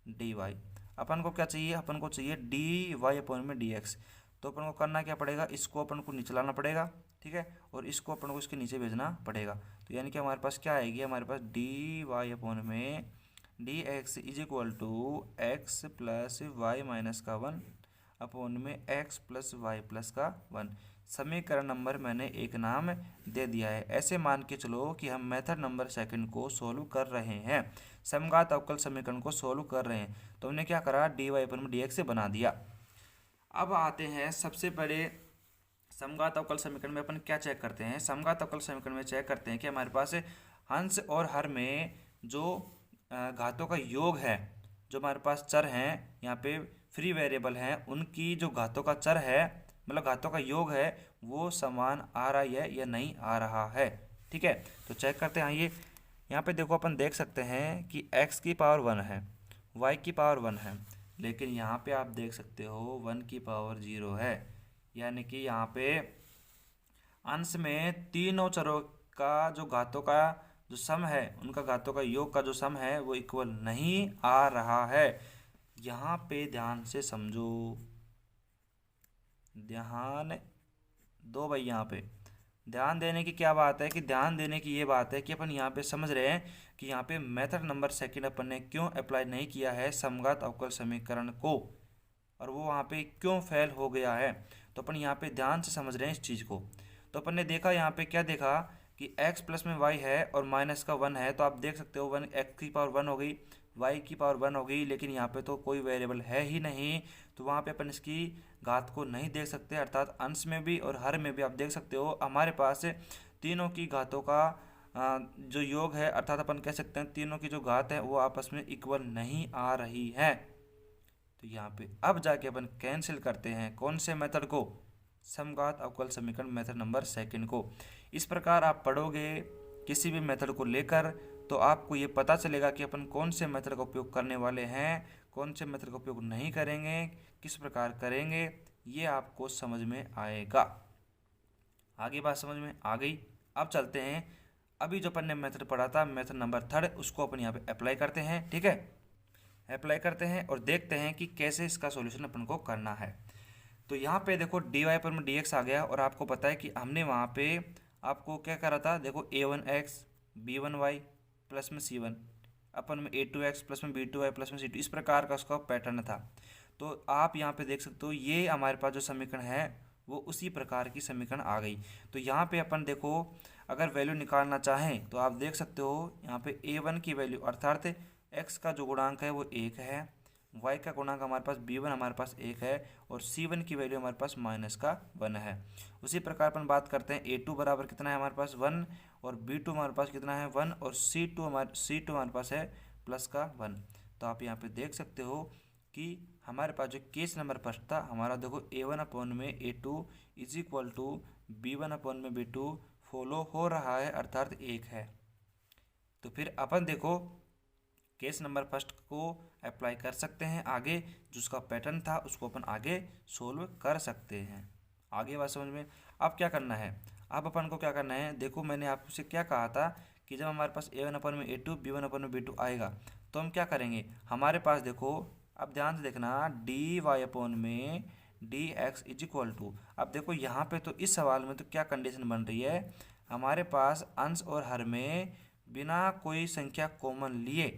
डी वाई। अपन को क्या चाहिए, अपन को चाहिए डी वाई अपॉन में डी एक्स। तो अपन को करना क्या पड़ेगा, इसको अपन को नीचे लाना पड़ेगा, ठीक है, और इसको अपन को इसके नीचे भेजना पड़ेगा। तो यानी कि हमारे पास क्या आएगी, हमारे पास डी वाई अपॉन में D x is equal to x plus Y minus का 1 अपॉन में एक्स प्लस वाई प्लस का 1। समीकरण नंबर मैंने एक नाम दे दिया है। ऐसे मान के चलो कि हम मेथड नंबर सेकंड को सोल्व कर रहे हैं, समघात अवकल समीकरण को सोल्व कर रहे हैं। तो हमने क्या करा, डी वाई अपॉन में डी एक्स से बना दिया। अब आते हैं सबसे पहले समघात अवकल समीकरण में अपन क्या चेक करते हैं, समघात अवकल समीकरण में चेक करते हैं कि हमारे पास हंस और हर में जो घातों का योग है, जो हमारे पास चर हैं यहाँ पे फ्री वेरिएबल हैं, उनकी जो घातों का चर है मतलब घातों का योग है वो समान आ रहा है या नहीं आ रहा है, ठीक है। तो चेक करते हैं, आइए यहाँ पे देखो अपन देख सकते हैं कि x की पावर 1 है, y की पावर 1 है, लेकिन यहाँ पे आप देख सकते हो 1 की पावर 0 है, यानी कि यहाँ पे अंश में तीनों चरों का जो घातों का जो सम है, उनका घातों का योग का जो सम है वो इक्वल नहीं आ रहा है। यहाँ पे ध्यान से समझो, ध्यान दो भाई, यहाँ पे ध्यान देने की क्या बात है कि ध्यान देने की ये बात है कि अपन यहाँ पे समझ रहे हैं कि यहाँ पे मेथड नंबर सेकंड अपन ने क्यों अप्लाई नहीं किया है समघात अवकल समीकरण को, और वो वहाँ पे क्यों फेल हो गया है। तो अपन यहाँ पे ध्यान से समझ रहे हैं इस चीज़ को। तो अपन ने देखा यहाँ पे क्या देखा कि x प्लस में y है और माइनस का 1 है, तो आप देख सकते हो 1 x की पावर 1 हो गई, y की पावर 1 हो गई, लेकिन यहाँ पे तो कोई वेरिएबल है ही नहीं, तो वहाँ पे अपन इसकी घात को नहीं देख सकते। अर्थात अंश में भी और हर में भी आप देख सकते हो हमारे पास तीनों की घातों का जो योग है, अर्थात अपन कह सकते हैं तीनों की जो घात है वो आपस में इक्वल नहीं आ रही है। तो यहाँ पे अब जाके अपन कैंसिल करते हैं कौन से मेथड को, समघात अवकल समीकरण मेथड नंबर सेकंड को। इस प्रकार आप पढ़ोगे किसी भी मेथड को लेकर तो आपको ये पता चलेगा कि अपन कौन से मेथड का उपयोग करने वाले हैं, कौन से मेथड का उपयोग नहीं करेंगे, किस प्रकार करेंगे, ये आपको समझ में आएगा। आगे बात समझ में आ गई। अब चलते हैं, अभी जो अपन ने मेथड पढ़ा था मेथड नंबर थर्ड, उसको अपन यहाँ पे अप्लाई करते हैं, ठीक है। अप्लाई करते हैं और देखते हैं कि कैसे इसका सॉल्यूशन अपन को करना है। तो यहाँ पे देखो डी वाई पर में डी एक्स आ गया, और आपको पता है कि हमने वहाँ पे आपको क्या करा था, देखो a1x b1y प्लस में c1 अपन में a2x प्लस में b2y प्लस में c2, इस प्रकार का उसका पैटर्न था। तो आप यहाँ पे देख सकते हो ये हमारे पास जो समीकरण है वो उसी प्रकार की समीकरण आ गई। तो यहाँ पे अपन देखो अगर वैल्यू निकालना चाहें तो आप देख सकते हो यहाँ पे a1 की वैल्यू अर्थात x का जो गुणांक है वो 1 है, y का गुणांक हमारे पास b1 हमारे पास 1 है, और c1 की वैल्यू हमारे पास माइनस का 1 है। उसी प्रकार अपन बात करते हैं a2 बराबर कितना है हमारे पास 1, और b2 हमारे पास कितना है 1, और c2 हमारे पास है प्लस का 1। तो आप यहाँ पे देख सकते हो कि हमारे पास जो केस नंबर फर्स्ट था हमारा, देखो a1 अपॉन में a2 is equal to b1 upon में b2 फॉलो हो रहा है, अर्थात 1 है। तो फिर अपन देखो केस नंबर फर्स्ट को अप्लाई कर सकते हैं, आगे जो उसका पैटर्न था उसको अपन आगे सोल्व कर सकते हैं। आगे बात समझ में। अब क्या करना है, अब अपन को क्या करना है, देखो मैंने आपसे क्या कहा था कि जब हमारे पास a1 अपन में a2 b1 अपन में b2 आएगा तो हम क्या करेंगे, हमारे पास देखो अब ध्यान से देखना डी वाई अपॉन में D x is equal to, अब देखो यहाँ पे तो इस सवाल में तो क्या कंडीशन बन रही है, हमारे पास अंश और हर में बिना कोई संख्या कॉमन लिए,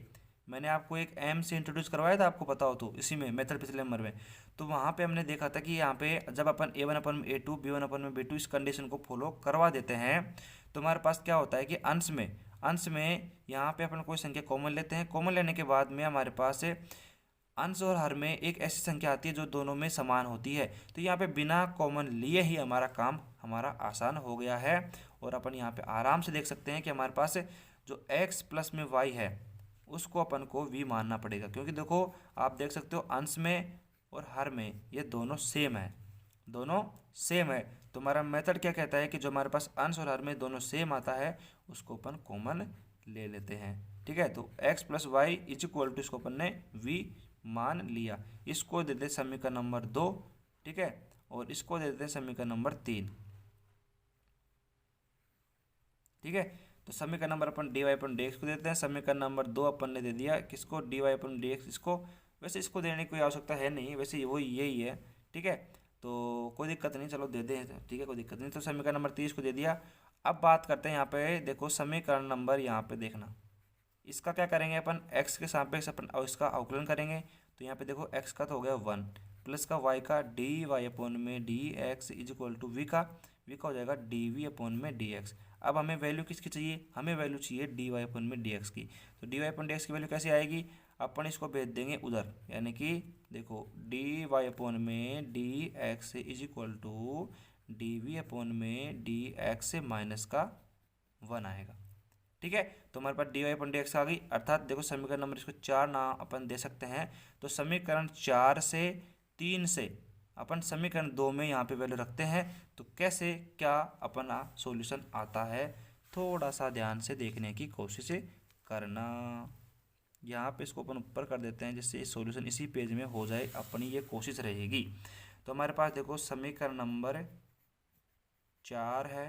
मैंने आपको एक एम से इंट्रोड्यूस करवाया था, आपको पता हो तो इसी में मेथड पिछले नंबर में, तो वहाँ पे हमने देखा था कि यहाँ पे जब अपन A1/A2 B1/B2 इस कंडीशन को फॉलो करवा देते हैं तो हमारे पास क्या होता है कि अंश में यहाँ पे अपन कोई संख्या कॉमन लेते हैं, कॉमन लेने के बाद में हमारे पास अंश और हर में एक ऐसी संख्या आती है जो दोनों में समान होती है, तो यहाँ पे बिना कॉमन लिए ही हमारा काम हमारा आसान हो गया है। और अपन यहाँ पे आराम से देख सकते हैं कि हमारे पास जो x प्लस में y है उसको अपन को v मानना पड़ेगा, क्योंकि देखो आप देख सकते हो अंश में और हर में ये दोनों सेम है, दोनों सेम है, तो हमारा मेथड क्या कहता है कि जो हमारे पास अंश और हर में दोनों सेम आता है उसको अपन कॉमन ले लेते हैं। ठीक है, तो x plus y is equal to, इसको अपन ने v मान लिया, इसको दे देते समीकरण नंबर 2। ठीक है, और इसको दे देते हैं समीकरण नंबर 3। ठीक है, तो समीकरण नंबर अपन dy अपन dx को देते हैं, समीकरण नंबर 2 अपन ने दे दिया किसको, dy अपन dx, इसको वैसे इसको देने की कोई आवश्यकता है नहीं, वैसे वो यही है। ठीक है, तो कोई दिक्कत नहीं, चलो दे दें, ठीक है कोई दिक्कत नहीं, तो समीकरण नंबर 30 को दे दिया। अब बात करते हैं यहाँ पे, देखो समीकरण नंबर यहाँ पे देखना, इसका क्या करेंगे अपन, x के सापेक्ष अपन इसका अवकलन करेंगे, तो यहाँ पे देखो x का तो हो गया 1 प्लस का y का डी वाई अपॉन में D x is equal to v का हो जाएगा डी वी अपॉन में डी एक्स। अब हमें वैल्यू किसकी चाहिए, हमें वैल्यू चाहिए डी वाई अपॉन में डी एक्स की, तो D Y upon D x की वैल्यू कैसे आएगी, अपन इसको भेज देंगे उधर, यानी कि देखो डी वाई अपॉन में D x is equal to D we upon में डी एक्स माइनस का 1 आएगा। ठीक है, तो हमारे पास D Y upon D X आ गई, अर्थात देखो समीकरण नंबर इसको 4 ना अपन दे सकते हैं, तो समीकरण 4 से 3 से अपन समीकरण 2 में यहाँ पे वैल्यू रखते हैं, तो कैसे क्या अपना सॉल्यूशन आता है, थोड़ा सा ध्यान से देखने की कोशिश करना। यहाँ पे इसको अपन ऊपर कर देते हैं जिससे सॉल्यूशन इसी पेज में हो जाए, अपनी ये कोशिश रहेगी। तो हमारे पास देखो समीकरण नंबर 4 है,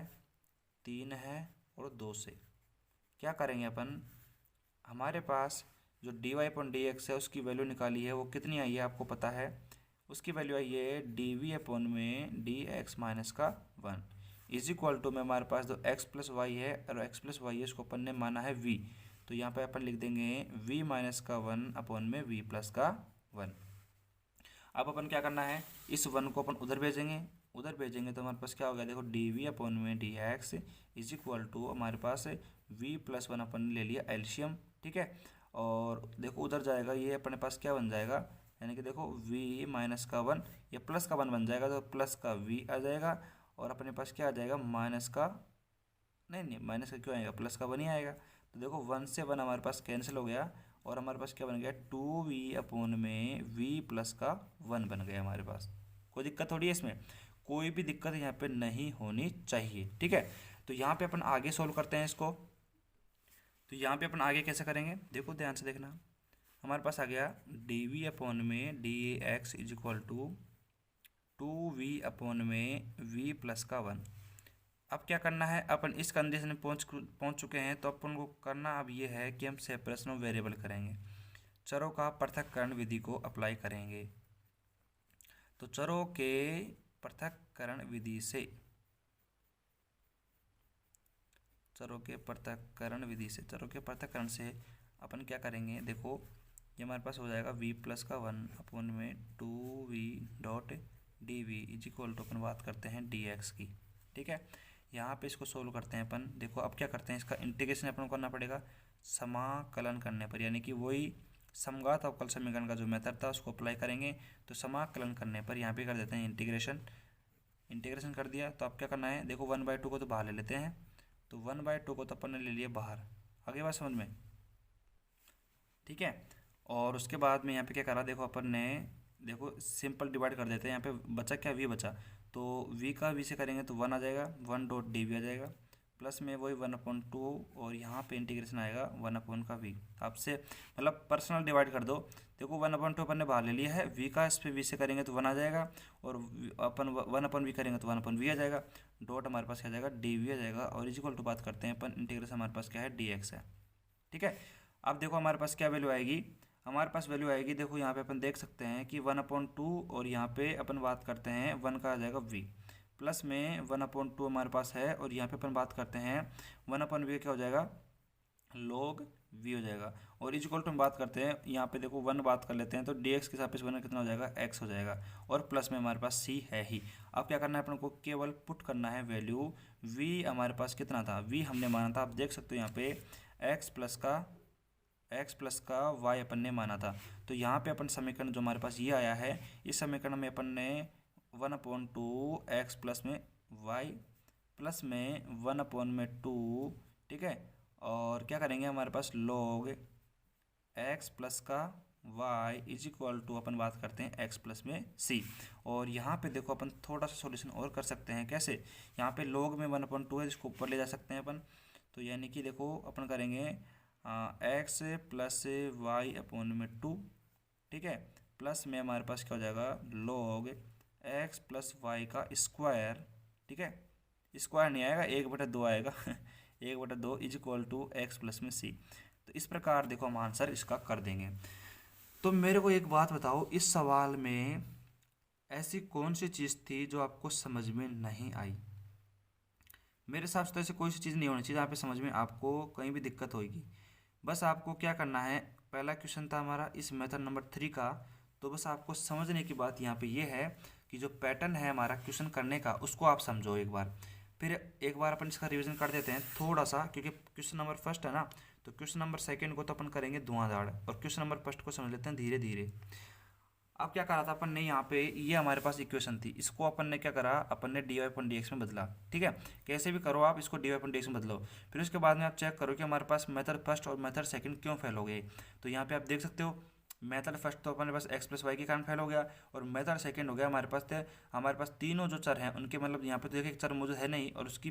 3 है और 2 से क्या करेंगे अपन, हमारे पास जो d Y upon D x है उसकी वैल्यू निकाली है, वो कितनी आई है आपको पता है, उसकी वैल्यू आई है डी वी अपॉन में डी एक्स माइनस का 1 इज इक्वल टू में हमारे पास जो एक्स प्लस वाई है और एक्स प्लस वाई है उसको अपन ने माना है v, तो यहाँ पे अपन लिख देंगे v माइनस का 1 अपॉन में v प्लस का 1। अब अपन क्या करना है, इस 1 को अपन उधर भेजेंगे तो हमारे पास क्या हो गया, देखो डी वी अपॉन में D x is equal to हमारे पास v प्लस 1 अपन ले लिया एल्शियम। ठीक है, और देखो उधर जाएगा, ये अपने पास क्या बन जाएगा, यानी कि देखो v माइनस का 1 ये प्लस का 1 बन जाएगा, तो प्लस का v आ जाएगा, और अपने पास क्या आ जाएगा माइनस का, नहीं माइनस का क्यों आएगा, प्लस का 1 ही आएगा, तो देखो 1 से 1 हमारे पास कैंसिल हो गया, और हमारे पास क्या बन गया 2v अपॉन में v प्लस का 1 बन गया हमारे पास। कोई दिक्कत थोड़ी है इसमें, कोई भी दिक्कत यहाँ पे नहीं होनी चाहिए। ठीक है, तो यहाँ पे अपन आगे सोल्व करते हैं इसको, तो यहाँ पे अपन आगे कैसे करेंगे, देखो ध्यान से देखना, हमारे पास आ गया डी वी अपॉन में D x is equal to 2v upon में v प्लस का 1। अब क्या करना है, अपन इस कंडीशन में पहुँच चुके हैं, तो अपन को करना अब ये है कि हम सेपरेशन ऑफ वेरिएबल करेंगे, चरों का पृथक्करण विधि को अप्लाई करेंगे। तो चरों के पृथक्करण विधि से, चरों के पृथक्करण से अपन क्या करेंगे, देखो ये हमारे पास हो जाएगा v प्लस का 1 अपॉन में 2v dot D V is equal to अपन बात करते हैं डी एक्स की। ठीक है, यहाँ पे इसको सोल्व करते हैं अपन, देखो अब क्या करते हैं, इसका इंटीग्रेशन अपन को करना पड़ेगा समाकलन करने पर, यानी कि वही समघात अवकल समीकरण का जो मेथड था उसको अप्लाई करेंगे, तो समाकलन करने पर यहाँ पे कर देते हैं इंटीग्रेशन कर दिया। तो अब क्या करना है, देखो 1/2 को तो बाहर ले लेते हैं, तो 1/2 को तो अपन ने ले लिया बाहर, आगे बात समझ में। ठीक है, और उसके बाद में यहाँ पे क्या करा, देखो अपन ने देखो सिंपल डिवाइड कर देते हैं, यहाँ पे बचा क्या v बचा, तो v का v से करेंगे तो 1 आ जाएगा, 1 डॉट डी वी आ जाएगा, प्लस में वही 1/2 और यहाँ पे इंटीग्रेशन आएगा 1 अपॉन का v। आपसे मतलब पर्सनल डिवाइड कर दो, देखो 1/2 अपन ने बाहर ले लिया है, v का इस पे v से करेंगे तो 1 आ जाएगा, और अपन 1/v करेंगे तो 1/v आ जाएगा, डॉट हमारे पास क्या आ जाएगा डी वी आ जाएगा, और इज इक्वल टू बात करते हैं अपन इंटीग्रेशन हमारे पास क्या है डी एक्स है। ठीक है, अब देखो हमारे पास क्या वैल्यू आएगी, हमारे पास वैल्यू आएगी, देखो यहाँ पे अपन देख सकते हैं कि 1/2, और यहाँ पे अपन बात करते हैं 1 का आ जाएगा v, प्लस में 1/2 हमारे पास है, और यहाँ पे अपन बात करते हैं 1/v क्या हो जाएगा, log v हो जाएगा। और इक्वल टू हम बात करते हैं, यहाँ पे देखो 1 बात कर लेते हैं, तो dx के सापेक्ष 1 कितना हो जाएगा, x हो जाएगा, और प्लस में हमारे पास c है ही। अब क्या करना है, अपन को केवल पुट करना है वैल्यू v, हमारे पास कितना था, v हमने माना था, आप देख सकते हो यहाँ पे x प्लस का y अपन ने माना था। तो यहाँ पे अपन समीकरण जो हमारे पास ये आया है, इस समीकरण में अपन ने 1/2 x प्लस में y प्लस में 1/2, ठीक है, और क्या करेंगे, हमारे पास log x प्लस का y इज इक्वल टू अपन बात करते हैं x प्लस में c। और यहाँ पे देखो अपन थोड़ा सा सॉल्यूशन और कर सकते हैं, कैसे, यहाँ पे log में 1/2 है, इसको ऊपर ले जा सकते हैं अपन। तो यानी कि देखो अपन करेंगे x प्लस y/2, ठीक है, प्लस में हमारे पास क्या हो जाएगा, log x प्लस y का स्क्वायर, ठीक है, स्क्वायर नहीं आएगा, 1/2 आएगा 1/2 is equal to x plus में सी। तो इस प्रकार देखो हम आंसर इसका कर देंगे। तो मेरे को एक बात बताओ, इस सवाल में ऐसी कौन सी चीज़ थी जो आपको समझ में नहीं आई। मेरे हिसाब से तो ऐसी कोई सी चीज़ नहीं होनी चाहिए जहाँ पे समझ में आपको कहीं भी दिक्कत होगी। बस आपको क्या करना है, पहला क्वेश्चन था हमारा इस मेथड नंबर 3 का, तो बस आपको समझने की बात यहाँ पे ये है कि जो पैटर्न है हमारा क्वेश्चन करने का, उसको आप समझो एक बार। फिर एक बार अपन इसका रिवीजन कर देते हैं थोड़ा सा, क्योंकि क्वेश्चन नंबर फर्स्ट है ना, तो क्वेश्चन नंबर सेकंड को तो अपन करेंगे धुआंधार, और क्वेश्चन नंबर फर्स्ट को समझ लेते हैं धीरे धीरे। अब क्या करा था अपन ने, यहाँ पे ये हमारे पास इक्वेशन थी, इसको अपन ने क्या करा, अपन ने dy/dx में बदला, ठीक है, कैसे भी करो आप इसको dy/dx में बदलो। फिर उसके बाद में आप चेक करो कि हमारे पास मेथड फर्स्ट और मेथड सेकंड क्यों फेल हो गए। तो यहाँ पे आप देख सकते हो, मेथड फर्स्ट तो अपने पास x प्लस वाई के कारण फेल हो गया, और मेथड सेकंड हो गया हमारे पास थे, हमारे पास तीनों जो चर हैं उनके मतलब यहाँ पे तो एक चर मौजूद है नहीं, और उसकी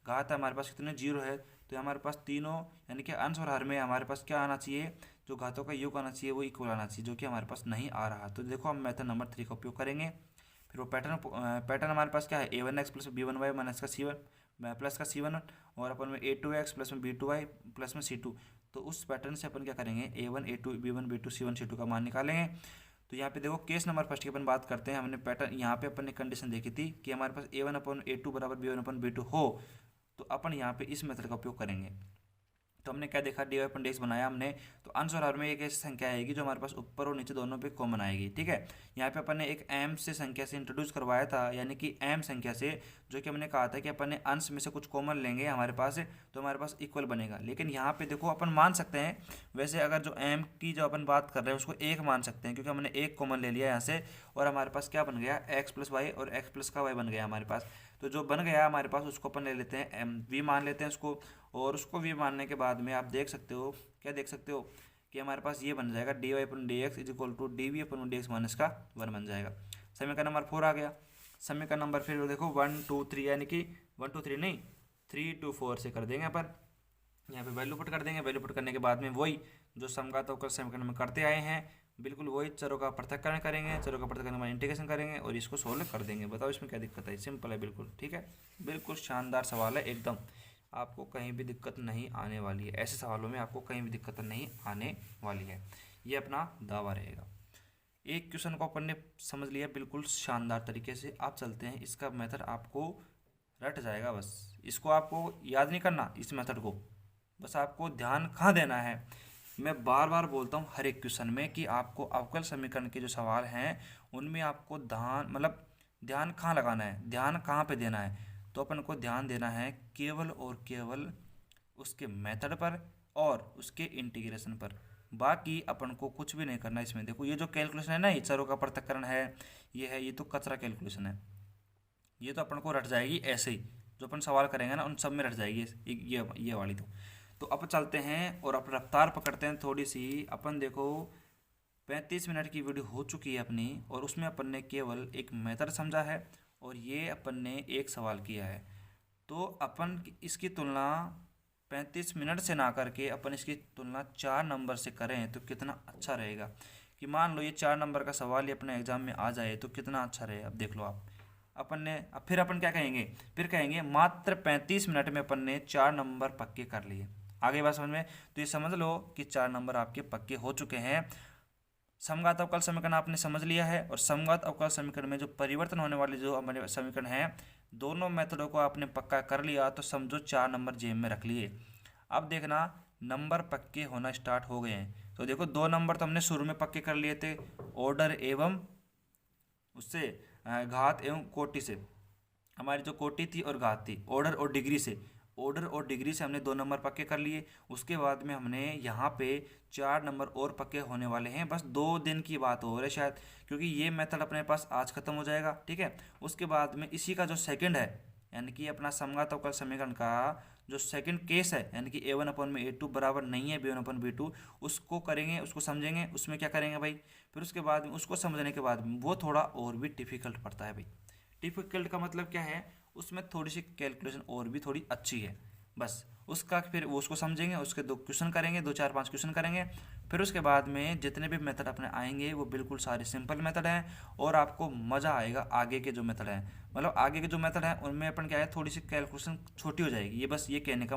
घात हमारे पास कितने, 0 है। तो हमारे पास तीनों यानी कि अंश और हर में हमारे पास क्या आना चाहिए, जो घातों का योग आना चाहिए वो इक्वल आना चाहिए, जो कि हमारे पास नहीं आ रहा। तो देखो हम मेथड नंबर 3 का उपयोग करेंगे। फिर वो पैटर्न हमारे पास क्या है, a1x प्लस b1y माइनस का c1 प्लस का c1, और अपन में a2x प्लस में b2y प्लस में c2। तो उस पैटर्न से अपन क्या करेंगे, a1 a2 b1 b2 c1 c2 का मान निकालेंगे। तो यहाँ पे देखो केस नंबर फर्स्ट की अपन बात करते हैं, हमने पैटर्न यहाँ पे अपन ने कंडीशन देखी थी कि हमारे पास a1/a2 बराबर b1/b2 हो, तो अपन यहाँ पे इस मेथड का उपयोग करेंगे। तो हमने क्या देखा, dy/dx बनाया हमने, तो अंश और हर में एक ऐसी संख्या आएगी जो हमारे पास ऊपर और नीचे दोनों पे कॉमन आएगी, ठीक है। यहाँ पे अपन ने एक m से संख्या से इंट्रोड्यूस करवाया था, यानी कि m संख्या से, जो कि हमने कहा था कि अपन ने अंश में से कुछ कॉमन लेंगे हमारे पास, तो हमारे पास इक्वल बनेगा। लेकिन यहाँ पे देखो अपन मान सकते हैं, वैसे अगर जो m की जो अपन बात कर रहे हैं उसको 1 मान सकते हैं, क्योंकि हमने 1 कॉमन ले लिया यहाँ से, और हमारे पास क्या बन गया, x प्लस वाई और x प्लस का y बन गया हमारे पास। तो जो बन गया हमारे पास उसको अपन ले लेते हैं v मान लेते हैं उसको, और उसको v मानने के बाद में आप देख सकते हो, क्या देख सकते हो कि हमारे पास ये बन जाएगा dy/dx is equal to dv/dx minus का 1 बन जाएगा। समीकरण नंबर 4 आ गया। समीकरण नंबर फिर देखो 1 2 3, यानी कि 1 2 3 नहीं 3 2 4 से कर देंगे अपन, यहाँ पे वैल्यू पुट कर देंगे। वैल्यू पुट करने के बाद में वही जो समघात अवकल समीकरण में करते आए हैं, बिल्कुल वही चरों का पृथक्करण करेंगे, चरों का पृथक्करण में इंटीग्रेशन करेंगे और इसको सोल्व कर देंगे। बताओ इसमें क्या दिक्कत है, सिंपल है बिल्कुल, ठीक है, बिल्कुल शानदार सवाल है एकदम, आपको कहीं भी दिक्कत नहीं आने वाली है, ऐसे सवालों में आपको कहीं भी दिक्कत नहीं आने वाली है, ये अपना दावा रहेगा। एक क्वेश्चन को अपन ने समझ लिया बिल्कुल शानदार तरीके से। आप चलते हैं, इसका मेथड आपको रट जाएगा, बस इसको आपको याद नहीं करना, इस मेथड को बस आपको ध्यान कहाँ देना है। मैं बार बार बोलता हूँ हर एक क्वेश्चन में कि आपको अवकल समीकरण के जो सवाल हैं उनमें आपको ध्यान कहाँ लगाना है, ध्यान कहाँ पे देना है। तो अपन को ध्यान देना है केवल और केवल उसके मेथड पर और उसके इंटीग्रेशन पर, बाकी अपन को कुछ भी नहीं करना इसमें। देखो ये जो कैलकुलेशन है ना, ये चरों का पृथक्करण है, ये है, ये तो कचरा कैलकुलेशन है, ये तो अपन को रट जाएगी ऐसे ही, जो अपन सवाल करेंगे ना उन सब में रट जाएगी ये वाली। तो अब चलते हैं और अब रफ्तार पकड़ते हैं थोड़ी सी। अपन देखो 35 मिनट की वीडियो हो चुकी है अपनी, और उसमें अपन ने केवल एक मेथड समझा है और ये अपन ने एक सवाल किया है। तो अपन इसकी तुलना 35 मिनट से ना करके अपन इसकी तुलना 4 नंबर से करें तो कितना अच्छा रहेगा। कि मान लो ये 4 नंबर का सवाल ये अपने एग्जाम में आ जाए तो कितना अच्छा रहे। अब देख लो आप, अपन ने अब फिर अपन क्या कहेंगे, फिर कहेंगे मात्र 35 मिनट में अपन ने 4 नंबर पक्के कर लिए। आगे बात समझ में, तो ये समझ लो कि 4 नंबर आपके पक्के हो चुके हैं। समघात अवकल समीकरण आपने समझ लिया है, और समघात अवकल समीकरण में जो परिवर्तन होने वाले जो हमारे समीकरण हैं, दोनों मेथडों को आपने पक्का कर लिया तो समझो 4 नंबर जेब में रख लिए। अब देखना नंबर पक्के होना स्टार्ट हो गए हैं। तो देखो 2 नंबर तो हमने शुरू में पक्के कर लिए थे, ऑर्डर एवं उससे घात एवं कोटि से। हमारी जो कोटि थी और घात थी, ऑर्डर और डिग्री से, ऑर्डर और डिग्री से हमने 2 नंबर पक्के कर लिए। उसके बाद में हमने यहाँ पे 4 नंबर और पक्के होने वाले हैं, बस 2 दिन की बात हो रही है शायद, क्योंकि ये मेथड अपने पास आज खत्म हो जाएगा। ठीक है, उसके बाद में इसी का जो सेकंड है, यानी कि अपना समघात अवकल समीकरण का जो सेकंड केस है, यानी कि a1/a2 बराबर नहीं है b1/b2, उसको करेंगे, उसको समझेंगे। उसमें क्या करेंगे भाई, फिर उसके बाद में उसको समझने के बाद में वो थोड़ा और भी डिफिकल्ट पड़ता है भाई। डिफिकल्ट का मतलब क्या है, उसमें थोड़ी सी कैलकुलेशन और भी थोड़ी अच्छी है, बस उसका फिर वो उसको समझेंगे, उसके 2 क्वेश्चन करेंगे, 2 4 5 क्वेश्चन करेंगे। फिर उसके बाद में जितने भी मेथड अपने आएंगे वो बिल्कुल सारे सिंपल मेथड हैं, और आपको मज़ा आएगा आगे के जो मेथड हैं। मतलब आगे के जो मेथड हैं उनमें अपन क्या है, थोड़ी सी कैलकुलेशन छोटी हो जाएगी, ये बस ये कहने का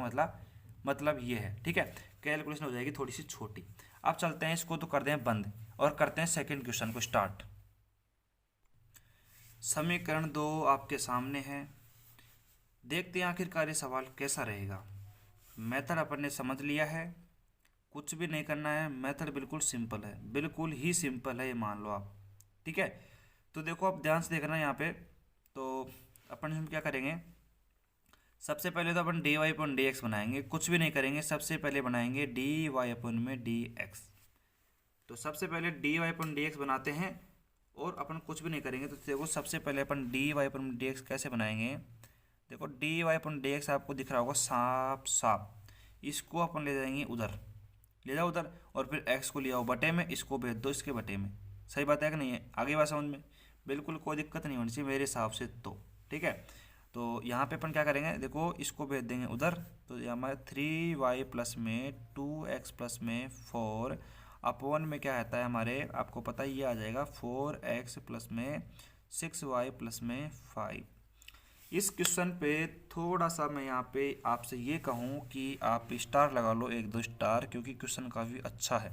मतलब ये है। ठीक है, कैलकुलेशन हो जाएगी थोड़ी सी छोटी। अब चलते हैं, इसको तो कर दें बंद और करते हैं सेकेंड क्वेश्चन को स्टार्ट। समीकरण 2 आपके सामने है, देखते हैं आखिरकार ये सवाल कैसा रहेगा। मेथड अपन ने समझ लिया है, कुछ भी नहीं करना है, मेथड बिल्कुल सिंपल है, बिल्कुल ही सिंपल है, ये मान लो आप। ठीक है, तो देखो आप ध्यान से देखना यहाँ पे। तो अपन इसमें क्या करेंगे, सबसे पहले तो अपन डी वाई अपन डी एक्स बनाएंगे, कुछ भी नहीं करेंगे, सबसे पहले बनाएंगे डी वाई अपन में डी एक्स। तो सबसे पहले डी वाई अपन डी एक्स बनाते हैं, और अपन कुछ भी नहीं करेंगे। तो देखो सबसे पहले अपन डी वाई अपन डी एक्स कैसे बनाएंगे, देखो डी वाई अपन डी एक्स आपको दिख रहा होगा साफ साफ, इसको अपन ले जाएंगे उधर, ले जाओ उधर, और फिर एक्स को ले आओ बटे में, इसको भेज दो इसके बटे में। सही बात है कि नहीं है, आगे बात समझ में, बिल्कुल कोई दिक्कत नहीं होनी चाहिए मेरे हिसाब से तो। ठीक है, तो यहाँ पे अपन क्या करेंगे, देखो इसको भेज देंगे उधर, तो हमारे 3y प्लस में 2x प्लस में 4 अपॉन में क्या आता है हमारे, आपको पता ही ये आ जाएगा 4x प्लस में 6y प्लस में 5। इस क्वेश्चन पे थोड़ा सा मैं यहाँ पे आपसे ये कहूँ कि आप स्टार लगा लो, 1 2 स्टार, क्योंकि क्वेश्चन काफ़ी अच्छा है,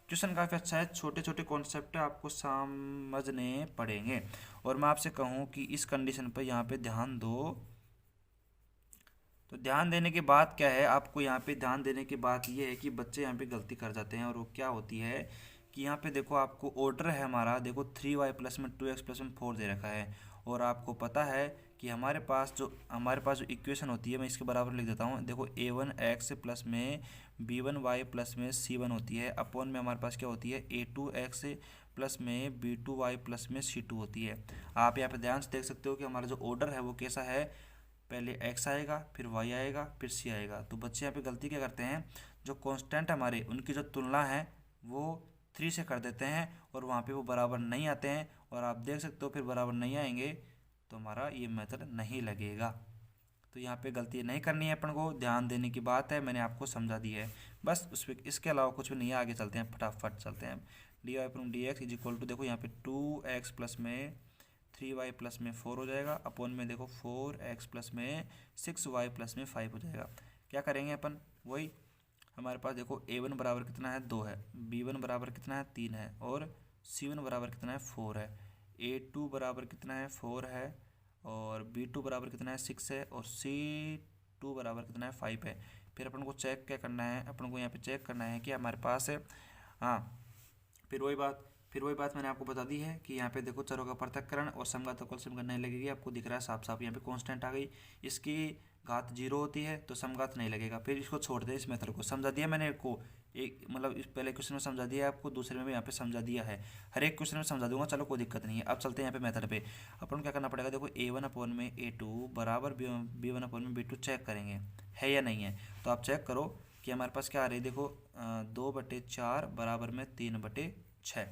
क्वेश्चन काफ़ी अच्छा है, छोटे छोटे कॉन्सेप्ट आपको समझने पड़ेंगे। और मैं आपसे कहूँ कि इस कंडीशन पर यहाँ पे ध्यान दो। तो ध्यान देने की बात क्या है, आपको यहाँ पे ध्यान देने की बात ये है कि बच्चे यहाँ पे गलती कर जाते हैं, और वो क्या होती है कि यहाँ पे देखो आपको ऑर्डर है हमारा, देखो 3y प्लस में 2x प्लस में 4 दे रखा है, और आपको पता है कि हमारे पास जो इक्वेशन होती है, मैं इसके बराबर लिख देता हूँ। देखो a1x प्लस में b1y प्लस में c1 होती है, अपॉन में हमारे पास क्या होती है a2x प्लस में b2y प्लस में c2 होती है। आप यहाँ पे ध्यान से देख सकते हो कि हमारा जो ऑर्डर है वो कैसा है, पहले x आएगा, फिर y आएगा, फिर c आएगा। तो बच्चे यहाँ पे गलती क्या करते हैं, जो कांस्टेंट हमारे उनकी जो तुलना है वो 3 से कर देते हैं, और वहाँ पे वो बराबर नहीं आते हैं, और आप देख सकते हो फिर बराबर नहीं आएंगे तो हमारा ये मेथड नहीं लगेगा। तो यहाँ पे गलती नहीं करनी है, अपन को ध्यान देने की बात है, मैंने आपको समझा दी है बस, उस पर इसके अलावा कुछ भी नहीं है। आगे चलते हैं, फटाफट चलते हैं। D Y upon D x is equal to, देखो यहाँ पे 2x प्लस में 3y प्लस में 4 हो जाएगा, अपॉन में देखो 4x प्लस में 6y प्लस में 5 हो जाएगा। क्या करेंगे अपन, वही हमारे पास देखो a1 बराबर कितना है 2 है, b1 बराबर कितना है 3 है, और c1 बराबर कितना है 4 है, a2 बराबर कितना है 4 है, और b2 बराबर कितना है 6 है, और c2 बराबर कितना है 5 है। फिर अपन को चेक क्या करना है, अपन को यहाँ पे चेक करना है कि हमारे पास है, हाँ फिर वही बात मैंने आपको बता दी है कि यहाँ पे देखो चरों का पृथक्करण और समघात अवकल समीकरण नहीं लगेगी, आपको दिख रहा है साफ साफ, यहाँ पे कांस्टेंट आ गई, इसकी घात 0 होती है तो समघात नहीं लगेगा। फिर इसको छोड़ दे, इस मेथड को समझा दिया मैंने को, एक मतलब इस पहले क्वेश्चन में समझा दिया आपको, दूसरे में भी यहाँ पे समझा दिया है, हर एक क्वेश्चन में समझा दूंगा, चलो कोई दिक्कत नहीं है। अब चलते हैं यहाँ पे मेथड पे, अपन क्या करना पड़ेगा, देखो a1 अपॉन में a2 बराबर b1 अपॉन में b2 चेक करेंगे है या नहीं है। तो आप चेक करो कि हमारे पास क्या आ रही है, देखो 2/4 बराबर में 3/6।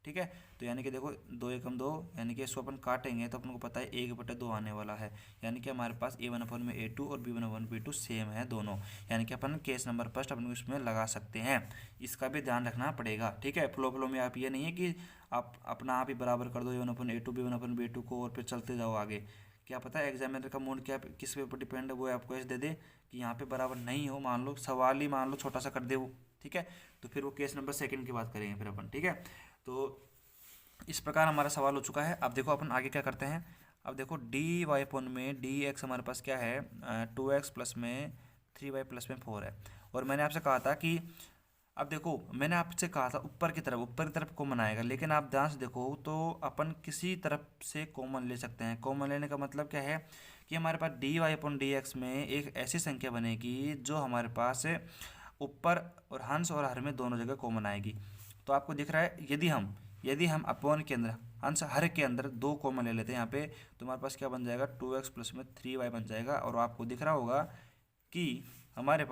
ठीक है, तो यानी कि देखो 2 एकम 2, यानी कि इसको अपन काटेंगे तो अपन को पता है 1/2 आने वाला है, यानी कि हमारे पास a1 अपॉन में a2 और b1 अपॉन b2 सेम है दोनों, यानी कि अपन केस नंबर फर्स्ट अपन इसमें लगा सकते हैं। इसका भी ध्यान रखना पड़ेगा। ठीक है, फ्लो में आप ये नहीं है कि आप अपना आप ही बराबर कर दो a1 upon a2 b1 upon b2 को, और फिर चलते जाओ आगे, क्या पता है एग्जामिनर का मूड क्या किस पे ऊपर डिपेंड है, वो आपको ऐसे दे दे कि यहाँ पे बराबर नहीं हो, मान लो सवाल ही मान लो छोटा सा कर दे वो, ठीक है। तो फिर वो केस नंबर सेकंड की बात करेंगे फिर अपन, ठीक है। तो इस प्रकार हमारा सवाल हो चुका है। अब देखो अपन आगे क्या करते हैं। अब देखो डी वाई अपन में डी एक्स हमारे पास क्या है, 2x प्लस में 3y प्लस में 4 है। और मैंने आपसे कहा था कि अब देखो मैंने आपसे कहा था ऊपर की तरफ कॉमन आएगा, लेकिन आप ध्यान से देखो तो अपन किसी तरफ से कॉमन ले सकते हैं। कॉमन लेने का मतलब क्या है कि हमारे पास D Y upon D X में एक ऐसी संख्या बनेगी जो हमारे पास ऊपर और हंस और हर में दोनों जगह कॉमन आएगी। तो आपको दिख रहा है यदि हम अपॉन के अंदर हंस हर के अंदर दो कॉमन ले लेते हैं यहाँ पे, तो हमारे पास क्या बन जाएगा 2x प्लस में 3y बन जाएगा। और आपको दिख रहा होगा कि हमारे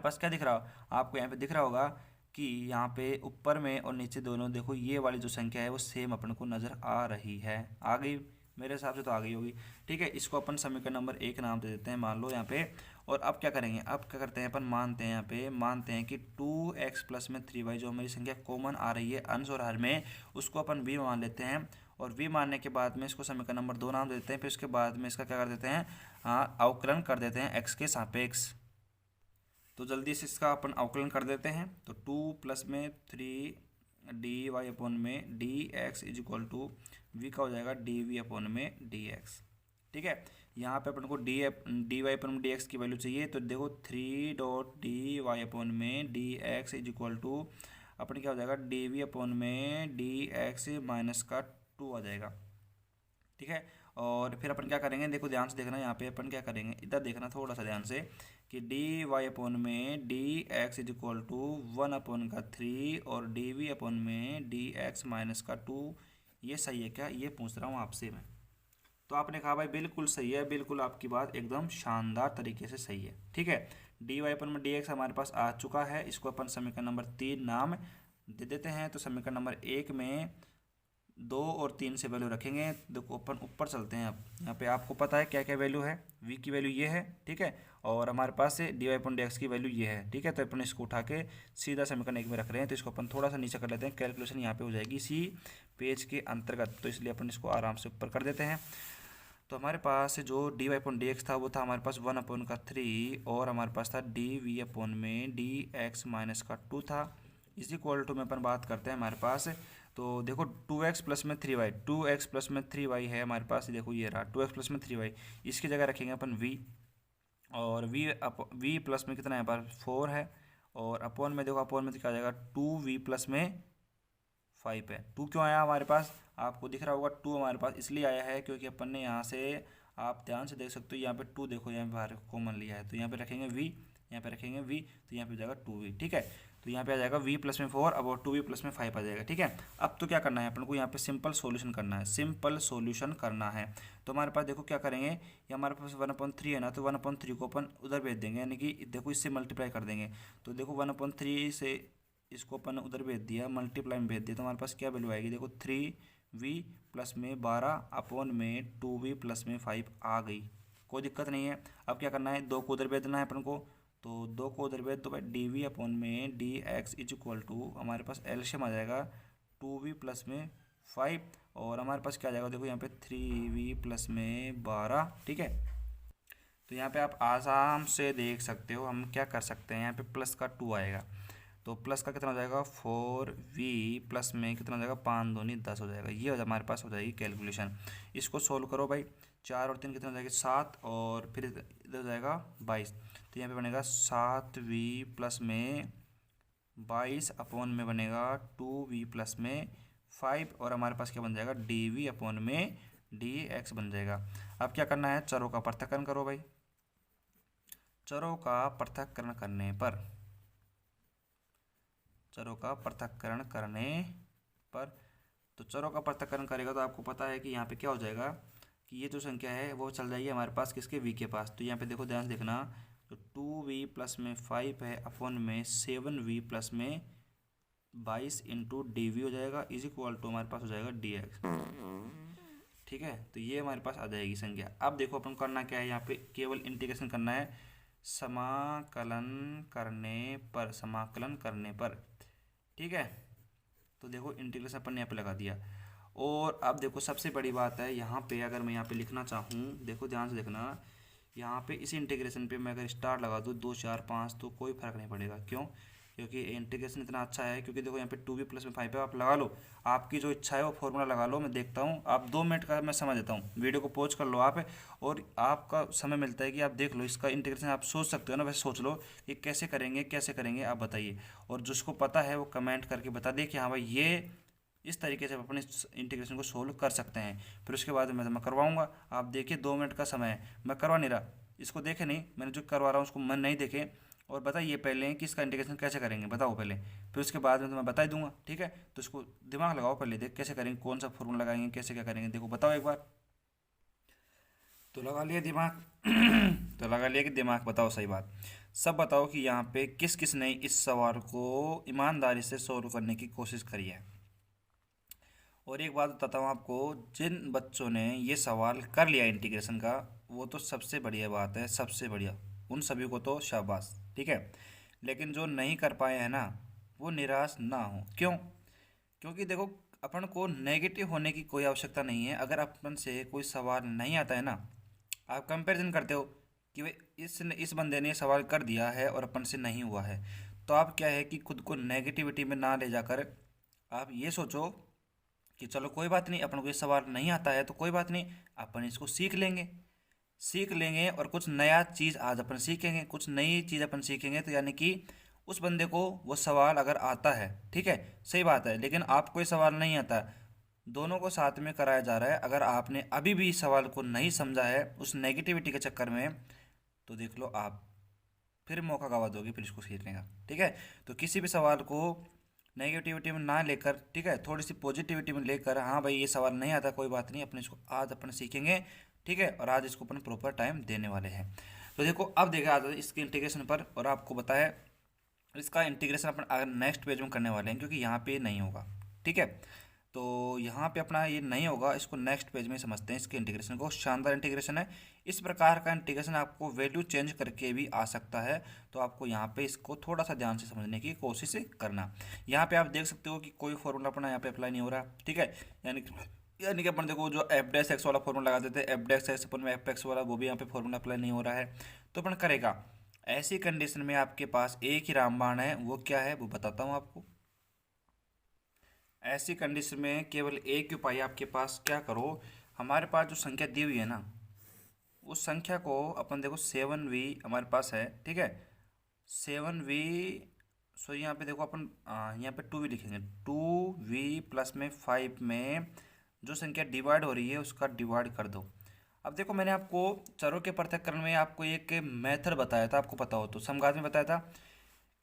पास क्या दिख रहा हो, आपको यहाँ पे दिख रहा होगा कि यहाँ पे ऊपर में और नीचे दोनों देखो ये वाली जो संख्या है वो सेम अपन को नज़र आ रही है। आ गई मेरे हिसाब से तो आ गई होगी, ठीक है। इसको अपन समीकरण नंबर 1 नाम दे देते हैं मान लो यहाँ पे। और अब क्या करेंगे, अब क्या करते हैं अपन मानते हैं कि 2x प्लस में 3y जो हमारी संख्या कॉमन आ रही है अंश और हर में, उसको अपन v मान लेते हैं। और v मानने के बाद में इसको समीकरण नंबर 2 नाम दे देते हैं। फिर उसके बाद में इसका क्या कर देते हैं, अवकलन कर देते हैं x के सापेक्ष। तो जल्दी से इसका अपन अवकलन कर देते हैं। तो 2 प्लस में 3 डी वाई अपॉन में D x is equal to V का हो जाएगा डी वी अपॉन में डी एक्स, ठीक है। यहाँ पे अपन को D Y upon D x की वैल्यू चाहिए, तो देखो 3 में D x is equal to अपन क्या हो जाएगा डी वी अपॉन में डी एक्स माइनस का 2 आ जाएगा, ठीक है। और फिर अपन क्या करेंगे, देखो ध्यान से देखना, यहाँ पे अपन क्या करेंगे, इधर देखना थोड़ा सा ध्यान से कि डी वाई अपॉन में D x is equal to 1 upon का 3 और डी वी अपॉन में डी एक्स माइनस का 2, ये सही है क्या, ये पूछ रहा हूँ आपसे मैं। तो आपने कहा भाई बिल्कुल सही है, बिल्कुल आपकी बात एकदम शानदार तरीके से सही है, ठीक है। डी वाई अपन में डी एक्स हमारे पास आ चुका है, इसको अपन समीकरण नंबर 3 नाम दे देते हैं। तो समीकरण नंबर 1 में 2 और 3 से वैल्यू रखेंगे। देखो अपन ऊपर चलते हैं। अब यहाँ पे आपको पता है क्या क्या वैल्यू है, v की वैल्यू ये है, ठीक है। और हमारे पास से d Y upon D x की वैल्यू ये है, ठीक है। तो अपन इसको उठा के सीधा समीकरण 1 में रख रहे हैं। तो इसको अपन थोड़ा सा नीचे कर लेते हैं, कैलकुलेशन यहाँ पे हो जाएगी इसी पेज के अंतर्गत, तो इसलिए अपन इसको आराम से ऊपर कर देते हैं। तो हमारे पास जो d Y upon D x था वो था हमारे पास 1 अपॉन का 3 और हमारे पास था डी वी अपॉन में डी एक्स माइनस का 2 था। इस इक्वल टू में अपन बात करते हैं हमारे पास। तो देखो 2x प्लस में 3y, 2x प्लस में 3y है हमारे पास, देखो ये रहा 2x प्लस में 3y। इसकी जगह रखेंगे अपन v, और v प्लस में कितना है पर 4 है। और अपॉन में देखो अपॉन में क्या आ जाएगा 2v प्लस में 5 है। 2 क्यों आया हमारे पास, आपको दिख रहा होगा 2 हमारे पास इसलिए आया है क्योंकि अपन ने यहाँ से, आप ध्यान से देख सकते हो यहाँ पे 2 देखो यहाँ पे बाहर कॉमन लिया है। तो यहाँ पे रखेंगे v, यहाँ पे रखेंगे v, तो यहाँ पे हो जाएगा 2v, ठीक है। तो यहाँ पे आ जाएगा v प्लस में 4 अब और 2v प्लस में 5 आ जाएगा, ठीक है। अब तो क्या करना है अपन को, यहाँ पे सिंपल सॉल्यूशन करना है। तो हमारे पास देखो क्या करेंगे, ये हमारे पास 1/3 है ना, तो 1/3 को अपन उधर भेज देंगे, यानी कि देखो इससे मल्टीप्लाई कर देंगे। तो देखो 1/3 से इसको अपन उधर भेज दिया, मल्टीप्लाई में भेज दिया, तो हमारे पास क्या वैल्यू आएगी, देखो 3v प्लस में 12 अपॉन में 2v प्लस में 5 आ गई, कोई दिक्कत नहीं है। अब क्या करना है, 2 को उधर भेज देना है अपन को। तो 2 को उधर भेज दो भाई, डी वी अपॉन में D x is equal to हमारे पास एलसीएम आ जाएगा 2v प्लस में 5 और हमारे पास क्या आ जाएगा, देखो यहाँ पे 3v प्लस में 12, ठीक है। तो यहाँ पे आप आराम से देख सकते हो हम क्या कर सकते हैं, यहाँ पे प्लस का 2 आएगा, तो प्लस का कितना हो जाएगा 4v प्लस में कितना हो जाएगा 5 दूनी 10 हो जाएगा। ये हमारे पास हो जाएगी कैलकुलेशन। इसको सोल्व करो भाई, 4 और 3 कितना हो जाएगी 7 और फिर इधर हो जाएगा 22। तो यहाँ पे बनेगा 7v प्लस में 22 अपॉन में बनेगा 2v प्लस में 5 और हमारे पास क्या बन जाएगा dv अपॉन में dx बन जाएगा। अब क्या करना है, चरों का पृथक्करण करो भाई। चरों का पृथक्करण करने पर तो चरों का पृथक्करण करेगा तो आपको पता है कि यहाँ पे क्या हो जाएगा कि ये जो संख्या है वो चल जाएगी हमारे पास किसके v के पास। तो यहाँ पे देखो ध्यान से देखना, तो 2v प्लस में 5 है अपॉन में 7v प्लस में 22 इंटू डी वी हो जाएगा इज इक्वल टू हमारे पास हो जाएगा dx, ठीक है। तो ये हमारे पास आ जाएगी संख्या। अब देखो अपन करना क्या है, यहाँ पे केवल इंटीग्रेशन करना है समाकलन करने पर, ठीक है। तो देखो इंटीग्रेशन अपन यहाँ पे लगा दिया और अब देखो सबसे बड़ी बात है यहाँ पे, अगर मैं यहाँ पे लिखना चाहूँ, देखो ध्यान से देखना, यहाँ पे इसी इंटीग्रेशन पे मैं अगर स्टार लगा दूँ 2 4 5, तो कोई फर्क नहीं पड़ेगा। क्यों? क्योंकि इंटीग्रेशन इतना अच्छा है, क्योंकि देखो यहाँ पे 2b+5 है, आप लगा लो, आपकी जो इच्छा है वो फॉर्मूला लगा लो, मैं देखता हूँ। आप 2 मिनट का मैं समझ देता हूँ, वीडियो को पॉज कर लो आप, और आपका समय मिलता है कि आप देख लो इसका इंटीग्रेशन, आप सोच सकते हो ना, वैसे सोच लो कि कैसे करेंगे कैसे करेंगे, आप बताइए। और जिसको पता है वो कमेंट करके बता दे कि हाँ भाई ये इस तरीके से आप अपने इंटीग्रेशन को सोल्व कर सकते हैं। फिर उसके बाद मैं करवाऊंगा। आप देखिए 2 मिनट का समय है, मैं करवा नहीं रहा, इसको देखे नहीं, मैंने जो करवा रहा हूँ उसको मन नहीं देखे। और बताइए पहले कि इसका इंटीग्रेशन कैसे करेंगे, बताओ पहले, फिर उसके बाद में तो मैं बता ही दूंगा, ठीक है? तो इसको दिमाग लगाओ पहले, देख कैसे करेंगे, कौन सा फॉर्मूला लगाएंगे, कैसे क्या करेंगे, देखो बताओ एक बार। तो लगा लिया दिमाग? तो लगा लिया कि दिमाग, बताओ सही बात। सब बताओ कि यहाँ पे किस किस ने इस सवाल को ईमानदारी से सोल्व करने की कोशिश करी है। और एक बात बताता हूँ आपको, जिन बच्चों ने ये सवाल कर लिया इंटीग्रेशन का, वो तो सबसे बढ़िया बात है, सबसे बढ़िया, उन सभी को तो शाबाश, ठीक है। लेकिन जो नहीं कर पाए हैं ना, वो निराश ना हो। क्यों? क्योंकि देखो, अपन को नेगेटिव होने की कोई आवश्यकता नहीं है। अगर अपन से कोई सवाल नहीं आता है ना, आप कंपैरिजन करते हो कि भाई इस बंदे ने ये सवाल कर दिया है और अपन से नहीं हुआ है, तो आप क्या है कि खुद को नेगेटिविटी में ना ले जाकर आप ये सोचो कि चलो कोई बात नहीं, अपन को ये सवाल नहीं आता है तो कोई बात नहीं, अपन इसको सीख लेंगे, सीख लेंगे और कुछ नया चीज़ आज अपन सीखेंगे, कुछ नई चीज़ अपन सीखेंगे। तो यानी कि उस बंदे को वो सवाल अगर आता है, ठीक है, सही बात है, लेकिन आपको ये सवाल नहीं आता, दोनों को साथ में कराया जा रहा है। अगर आपने अभी भी इस सवाल को नहीं समझा है उस नेगेटिविटी के चक्कर में, तो देख लो आप फिर मौका गवा दोगे फिर इसको सीखने का, ठीक है? तो किसी भी सवाल को नेगेटिविटी में ना लेकर, ठीक है, थोड़ी सी पॉजिटिविटी में लेकर, हाँ भाई ये सवाल नहीं आता कोई बात नहीं, अपने इसको आज अपन सीखेंगे, ठीक है, और आज इसको अपन प्रॉपर टाइम देने वाले हैं। तो देखो अब देखा आज इसके इंटीग्रेशन पर, और आपको बताया इसका इंटीग्रेशन अपन अगर नेक्स्ट पेज में करने वाले हैं, क्योंकि यहाँ पे नहीं होगा, ठीक है। तो यहाँ पे अपना ये नहीं होगा, इसको नेक्स्ट पेज में समझते हैं इसके इंटीग्रेशन को। शानदार इंटीग्रेशन है। इस प्रकार का इंटीग्रेशन आपको वैल्यू चेंज करके भी आ सकता है, तो आपको यहाँ पे इसको थोड़ा सा ध्यान से समझने की कोशिश करना। यहाँ पे आप देख सकते हो कि कोई फॉर्मूला अपना यहाँ पे अप्लाई नहीं हो रहा, ठीक है। यानी कि अपन देखो जो एफ डैश एक्स वाला फॉर्मूला लगाते थे, एफ डैश एक्स अपन में एफ एक्स वाला, वो भी यहाँ पे फॉर्मूला अप्लाई नहीं हो रहा है। तो अपन करेगा ऐसी कंडीशन में आपके पास एक ही रामबाण है, वो क्या है वो बताता हूँ आपको। ऐसी कंडीशन में केवल एक ही उपाय आपके पास, क्या करो, हमारे पास जो संख्या दी हुई है ना, उस संख्या को अपन देखो 7v हमारे पास है, ठीक है, 7v। सो यहाँ पे देखो अपन यहाँ पे 2v लिखेंगे, 2v+5 में जो संख्या डिवाइड हो रही है उसका डिवाइड कर दो। अब देखो मैंने आपको चरों के पृथक्करण में आपको एक मेथड बताया था, आपको पता हो तो, समघात में बताया था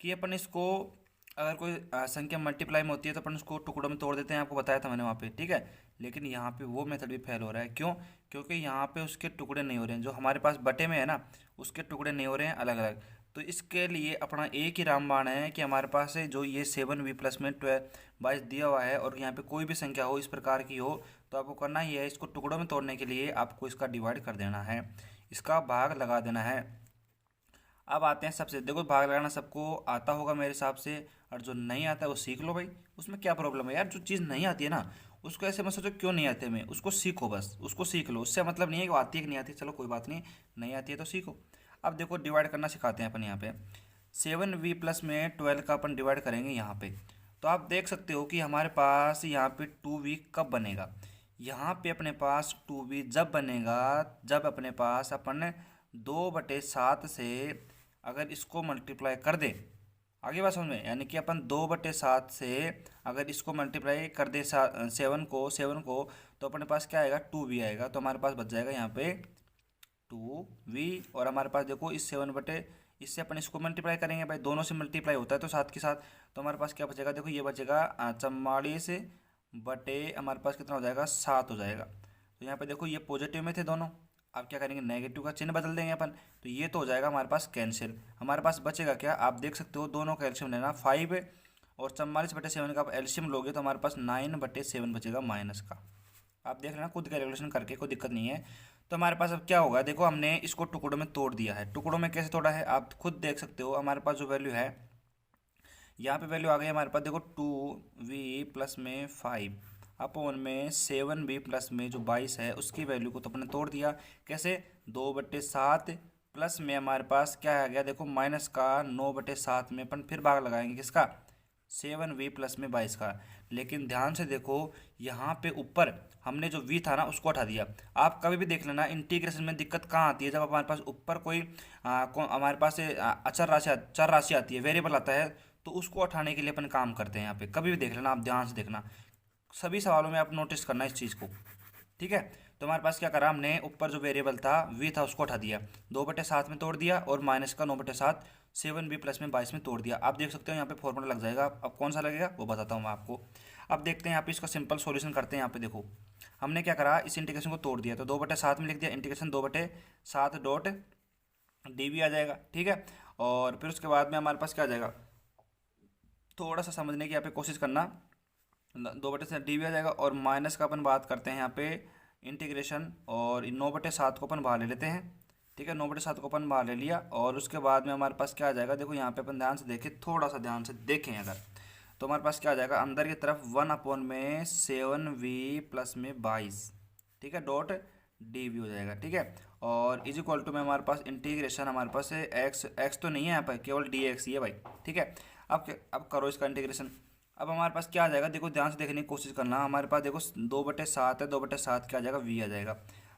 कि अपन इसको अगर कोई संख्या मल्टीप्लाई में होती है तो अपन उसको टुकड़ों में तोड़ देते हैं, आपको बताया था मैंने वहाँ पे, ठीक है। लेकिन यहाँ पे वो मेथड भी फेल हो रहा है। क्यों? क्योंकि यहाँ पे उसके टुकड़े नहीं हो रहे हैं, जो हमारे पास बटे में है ना, उसके टुकड़े नहीं हो रहे हैं अलग अलग। तो इसके लिए अपना एक ही रामबाण है कि हमारे पास है जो ये 7v+22 दिया हुआ है, और यहाँ पे कोई भी संख्या हो इस प्रकार की हो, तो आपको करना ही है, इसको टुकड़ों में तोड़ने के लिए आपको इसका डिवाइड कर देना है, इसका भाग लगा देना है। अब आते हैं सबसे, देखो भाग लगाना सबको आता होगा मेरे हिसाब से, और जो नहीं आता है वो सीख लो भाई, उसमें क्या प्रॉब्लम है यार। जो चीज़ नहीं आती है ना, उसको ऐसे मत सोचो क्यों नहीं आते में, उसको सीखो, बस उसको सीख लो। उससे मतलब नहीं है कि वो आती है कि नहीं आती, चलो कोई बात नहीं, नहीं आती है तो सीखो। अब देखो डिवाइड करना सिखाते हैं अपन यहाँ पे, 7v+12 का अपन डिवाइड करेंगे यहाँ पे। तो आप देख सकते हो कि हमारे पास यहाँ पे 2v कब बनेगा, यहाँ पे अपने पास 2v जब बनेगा जब अपने पास अपन 2/7 से अगर इसको मल्टीप्लाई कर दे, आगे बात समझ में, यानी कि अपन 2/7 से अगर इसको मल्टीप्लाई कर दे 7 को, तो अपने पास क्या आएगा, 2v आएगा। तो हमारे पास बच जाएगा यहाँ पे 2v, और हमारे पास देखो इस 7 इससे अपन इसको मल्टीप्लाई करेंगे भाई, दोनों से मल्टीप्लाई होता है तो साथ के साथ, तो हमारे पास क्या बचेगा, देखो ये बचेगा 44 बटे हमारे पास कितना हो जाएगा, 7 हो जाएगा। तो यहाँ पे देखो ये पॉजिटिव में थे दोनों, अब क्या करेंगे, नेगेटिव का चिन्ह बदल देंगे अपन, तो ये तो हो जाएगा हमारे पास कैंसिल। हमारे पास बचेगा क्या, आप देख सकते हो दोनों का एल्शियम लेना 5 और 44/7 का आप एल्शियम लोगे तो हमारे पास 9/7 बचेगा माइनस का। आप देख लेना खुद कैलकुलेशन करके, कोई दिक्कत नहीं है। तो हमारे पास अब क्या होगा, देखो हमने इसको टुकड़ों में तोड़ दिया है। टुकड़ों में कैसे तोड़ा है आप खुद देख सकते हो, हमारे पास जो वैल्यू है यहाँ पे वैल्यू आ गई हमारे पास, देखो 2v+5, अपॉन में 7b प्लस में जो 22 है उसकी वैल्यू को तो अपने तोड़ दिया। कैसे? 2/7 प्लस में हमारे पास क्या आ गया, देखो माइनस का 9/7 में अपन फिर भाग लगाएंगे किसका, 7v प्लस में 22 का। लेकिन ध्यान से देखो यहाँ पे ऊपर हमने जो v था ना उसको हटा दिया। आप कभी भी देख लेना इंटीग्रेशन में दिक्कत कहाँ आती है, जब हमारे पास ऊपर कोई हमारे पास चर राशि आती है, वेरिएबल आता है, तो उसको हटाने के लिए अपन काम करते हैं यहाँ पे। कभी भी देख लेना, आप ध्यान से देखना, सभी सवालों में आप नोटिस करना इस चीज़ को। ठीक है, तो हमारे पास क्या करा हमने, ऊपर जो वेरिएबल था v था उसको हटा दिया, 2/7 में तोड़ दिया और माइनस का 9/7 7b प्लस में 22 में तोड़ दिया। आप देख सकते हो यहाँ पे फॉर्मूला लग जाएगा। अब कौन सा लगेगा वो बताता हूँ मैं आपको। अब देखते हैं यहाँ पे इसका सिंपल सॉल्यूशन करते हैं। यहाँ पे देखो हमने क्या करा, इस इंटीग्रेशन को तोड़ दिया, तो 2/7 में लिख दिया इंटीग्रेशन 2/7 डॉट dv आ जाएगा। ठीक है, और फिर उसके बाद में हमारे पास क्या आ जाएगा, थोड़ा सा समझने की यहाँ पे कोशिश करना, 2/7 dv आ जाएगा और माइनस का अपन बात करते हैं यहाँ पे इंटीग्रेशन, और 9/7 को अपन बाहर ले लेते हैं। ठीक है, 9/7 को अपन बाहर ले लिया और उसके बाद में हमारे पास क्या आ जाएगा, देखो यहाँ पे अपन ध्यान से देखें, थोड़ा सा ध्यान से देखें अगर, तो हमारे पास क्या आ जाएगा, अंदर की तरफ 1/7v प्लस में 22, ठीक है, डॉट dv हो जाएगा। ठीक है, और इज इक्वल टू में हमारे पास इंटीग्रेशन, हमारे पास है x तो नहीं है यहाँ पर, केवल dx ही है भाई। ठीक है, अब करो इसका इंटीग्रेशन। अब हमारे पास क्या आ जाएगा, देखो ध्यान से देखने की कोशिश करना, हमारे पास देखो 2/7 है, 2/7 क्या आ जाएगा, v आ जाएगा,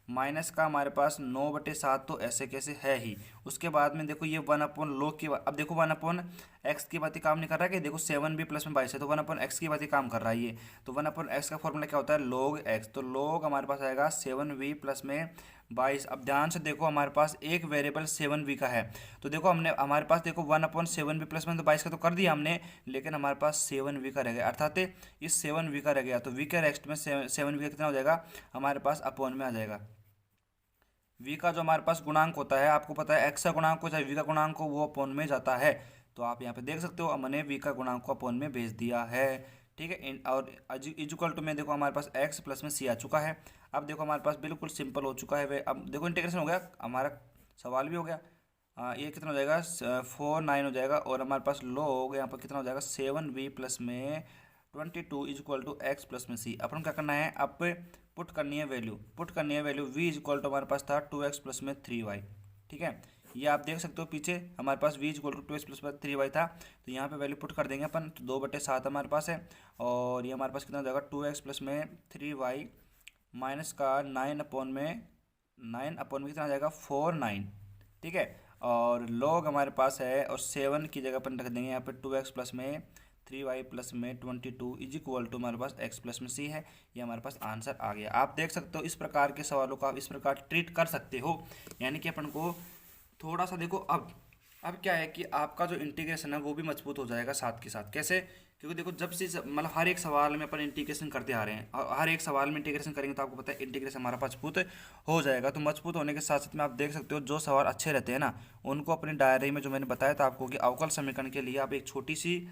माइनस का हमारे पास 9/7 तो ऐसे कैसे है ही। उसके बाद में देखो ये 1/log की, अब देखो 1/x की बात ही काम नहीं कर रहा है कि देखो 7b प्लस में 22 है तो 1/x की बात ही काम कर रहा है ये। तो 1/x का फॉर्मूला क्या होता है, log x, तो log हमारे पास आएगा 7v प्लस में 22। अब ध्यान से देखो हमारे पास एक वेरिएबल 7v का है, तो देखो हमने हमारे पास देखो 1/7v प्लस में तो 22 का तो कर दिया हमने, लेकिन हमारे पास 7v का रह गया, अर्थात इस 7v का रह गया, तो v के रेस्ट में 7v का कितना हो जाएगा हमारे पास, अपॉन में आ जाएगा। v का जो हमारे पास गुणांक होता है, आपको पता है x का गुणांक को चाहे v का गुणांक को वो अपॉन में जाता है, तो आप यहाँ पे देख सकते हो हमने v का गुणांक को अपॉन में भेज दिया है। ठीक है, और इक्वल टू में देखो हमारे पास x प्लस में c आ चुका है। अब देखो हमारे पास बिल्कुल सिंपल हो चुका है वे, अब देखो इंटीग्रेशन हो गया, हमारा सवाल भी हो गया। ये कितना हो जाएगा, 4/9 हो जाएगा, और हमारे पास log यहाँ पर कितना हो जाएगा, 7v प्लस में 22 is equal to x plus में सी। अपन क्या करना है, अब पुट करनी है value, v is equal to हमारे पास था 2x प्लस में 3y। ठीक है, ये आप देख सकते हो पीछे हमारे पास v is equal to 2x plus में 3y था, तो यहाँ पे वैल्यू पुट कर देंगे अपन, तो 2/7 हमारे पास है, और ये हमारे पास कितना हो जाएगा 2x प्लस में 3y माइनस का 9/में कितना आ जाएगा 4/9। ठीक है, और log हमारे पास है, और 7 की जगह अपन रख देंगे यहाँ पे 2x प्लस में 3y प्लस में 22 इज इक्वल टू हमारे पास x प्लस में c है। ये हमारे पास आंसर आ गया। आप देख सकते हो इस प्रकार के सवालों को आप इस प्रकार ट्रीट कर सकते हो, यानी कि अपन को थोड़ा सा देखो, अब क्या है कि आपका जो इंटीग्रेशन है वो भी मजबूत हो जाएगा साथ के साथ। कैसे? क्योंकि देखो जब से मतलब हर एक सवाल में अपन इंटीग्रेशन करते आ रहे हैं, और हर एक सवाल में इंटीग्रेशन करेंगे तो आपको पता है इंटीग्रेशन हमारा मजबूत हो जाएगा। तो मजबूत होने के साथ साथ में आप देख सकते हो जो सवाल अच्छे रहते हैं ना, उनको अपनी डायरी में, जो मैंने बताया था आपको कि अवकल समीकरण के लिए आप एक छोटी सी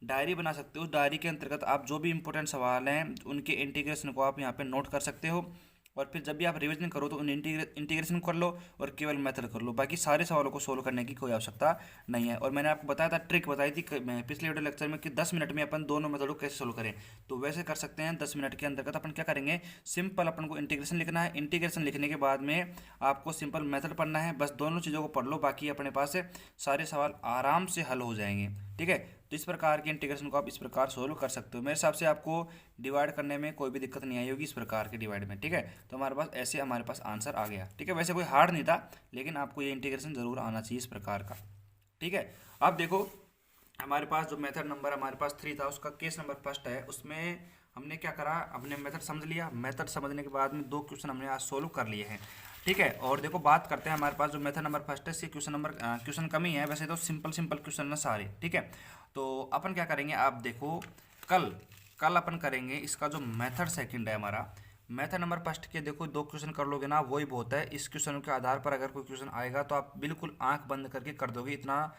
डायरी बना सकते हो। उस डायरी के अंतर्गत आप जो भी इंपॉर्टेंट सवाल हैं उनके इंटीग्रेशन को आप यहाँ पे नोट कर सकते हो, और फिर जब भी आप रिवीजन करो तो उन इंटीग्रेशन कर लो और केवल मेथड कर लो, बाकी सारे सवालों को सोल्व करने की कोई आवश्यकता नहीं है। और मैंने आपको बताया था, ट्रिक बताई थी पिछले वीडियो लेक्चर में कि 10 मिनट में अपन दोनों मेथडों को कैसे सोल्व करें, तो वैसे कर सकते हैं। 10 मिनट के अंतर्गत अपन क्या करेंगे, सिंपल अपन को इंटीग्रेशन लिखना है, इंटीग्रेशन लिखने के बाद में आपको सिंपल मेथड पढ़ना है, बस दोनों चीज़ों को पढ़ लो, बाकी अपने पास सारे सवाल आराम से हल हो जाएंगे। ठीक है, तो इस प्रकार के इंटीग्रेशन को आप इस प्रकार सोल्व कर सकते हो। मेरे हिसाब से आपको डिवाइड करने में कोई भी दिक्कत नहीं आई होगी इस प्रकार के डिवाइड में। ठीक है, तो हमारे पास ऐसे हमारे पास आंसर आ गया। ठीक है, वैसे कोई हार्ड नहीं था, लेकिन आपको ये इंटीग्रेशन जरूर आना चाहिए इस प्रकार का। ठीक है, अब देखो हमारे पास जो मेथड नंबर हमारे पास 3 था, उसका केस नंबर फर्स्ट है, उसमें हमने क्या करा, हमने मेथड समझ लिया। मेथड समझने के बाद में 2 क्वेश्चन हमने आज सोल्व कर लिए हैं। ठीक है, और देखो बात करते हैं हमारे पास जो मेथड नंबर फर्स्ट है, इसके क्वेश्चन कम ही है, वैसे तो सिंपल क्वेश्चन है सारे। ठीक है, तो अपन क्या करेंगे, आप देखो कल अपन करेंगे इसका जो मेथड सेकंड है हमारा। मेथड नंबर फर्स्ट के देखो 2 क्वेश्चन कर लोगे ना, वही बहुत है। इस क्वेश्चन के आधार पर अगर कोई क्वेश्चन आएगा तो आप बिल्कुल आंख बंद करके कर दोगे, इतना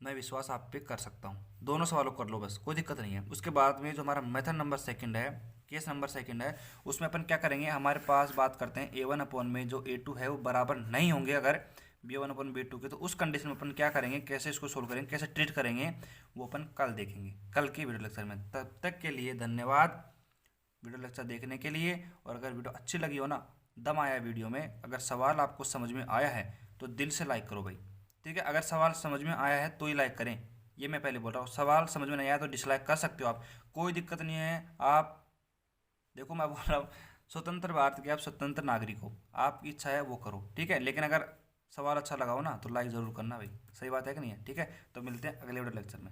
मैं विश्वास आप पे कर सकता हूँ। दोनों सवालों कर लो, बस कोई दिक्कत नहीं है। उसके बाद में जो हमारा मेथड नंबर सेकंड है, केस नंबर सेकंड है, उसमें अपन क्या करेंगे, हमारे पास बात करते हैं A1 में जो A2 है वो बराबर नहीं होंगे अगर B1/B2 के, तो उस कंडीशन में अपन क्या करेंगे, कैसे इसको सोल्व करेंगे, कैसे ट्रीट करेंगे, वो अपन कल देखेंगे, कल के वीडियो लेक्चर में। तब तक के लिए धन्यवाद। वीडियो लेक्चर देखने के लिए। और अगर वीडियो अच्छी लगी हो ना, दम आया वीडियो में, अगर सवाल आपको समझ में आया है तो दिल से लाइक करो भाई, ठीक है। अगर सवाल समझ में आया है तो ही लाइक करें, ये मैं पहले बोल रहा हूँ। सवाल समझ में नहीं आया तो डिसलाइक कर सकते हो आप, कोई दिक्कत नहीं है। आप देखो, मैं बोल रहा हूँ स्वतंत्र भारत के आप स्वतंत्र नागरिक हो, आपकी इच्छा है वो करो, ठीक है। लेकिन अगर सवाल अच्छा लगा हो ना तो लाइक ज़रूर करना भाई, सही बात है कि नहीं है, ठीक है। तो मिलते हैं अगले वीडियो लेक्चर में।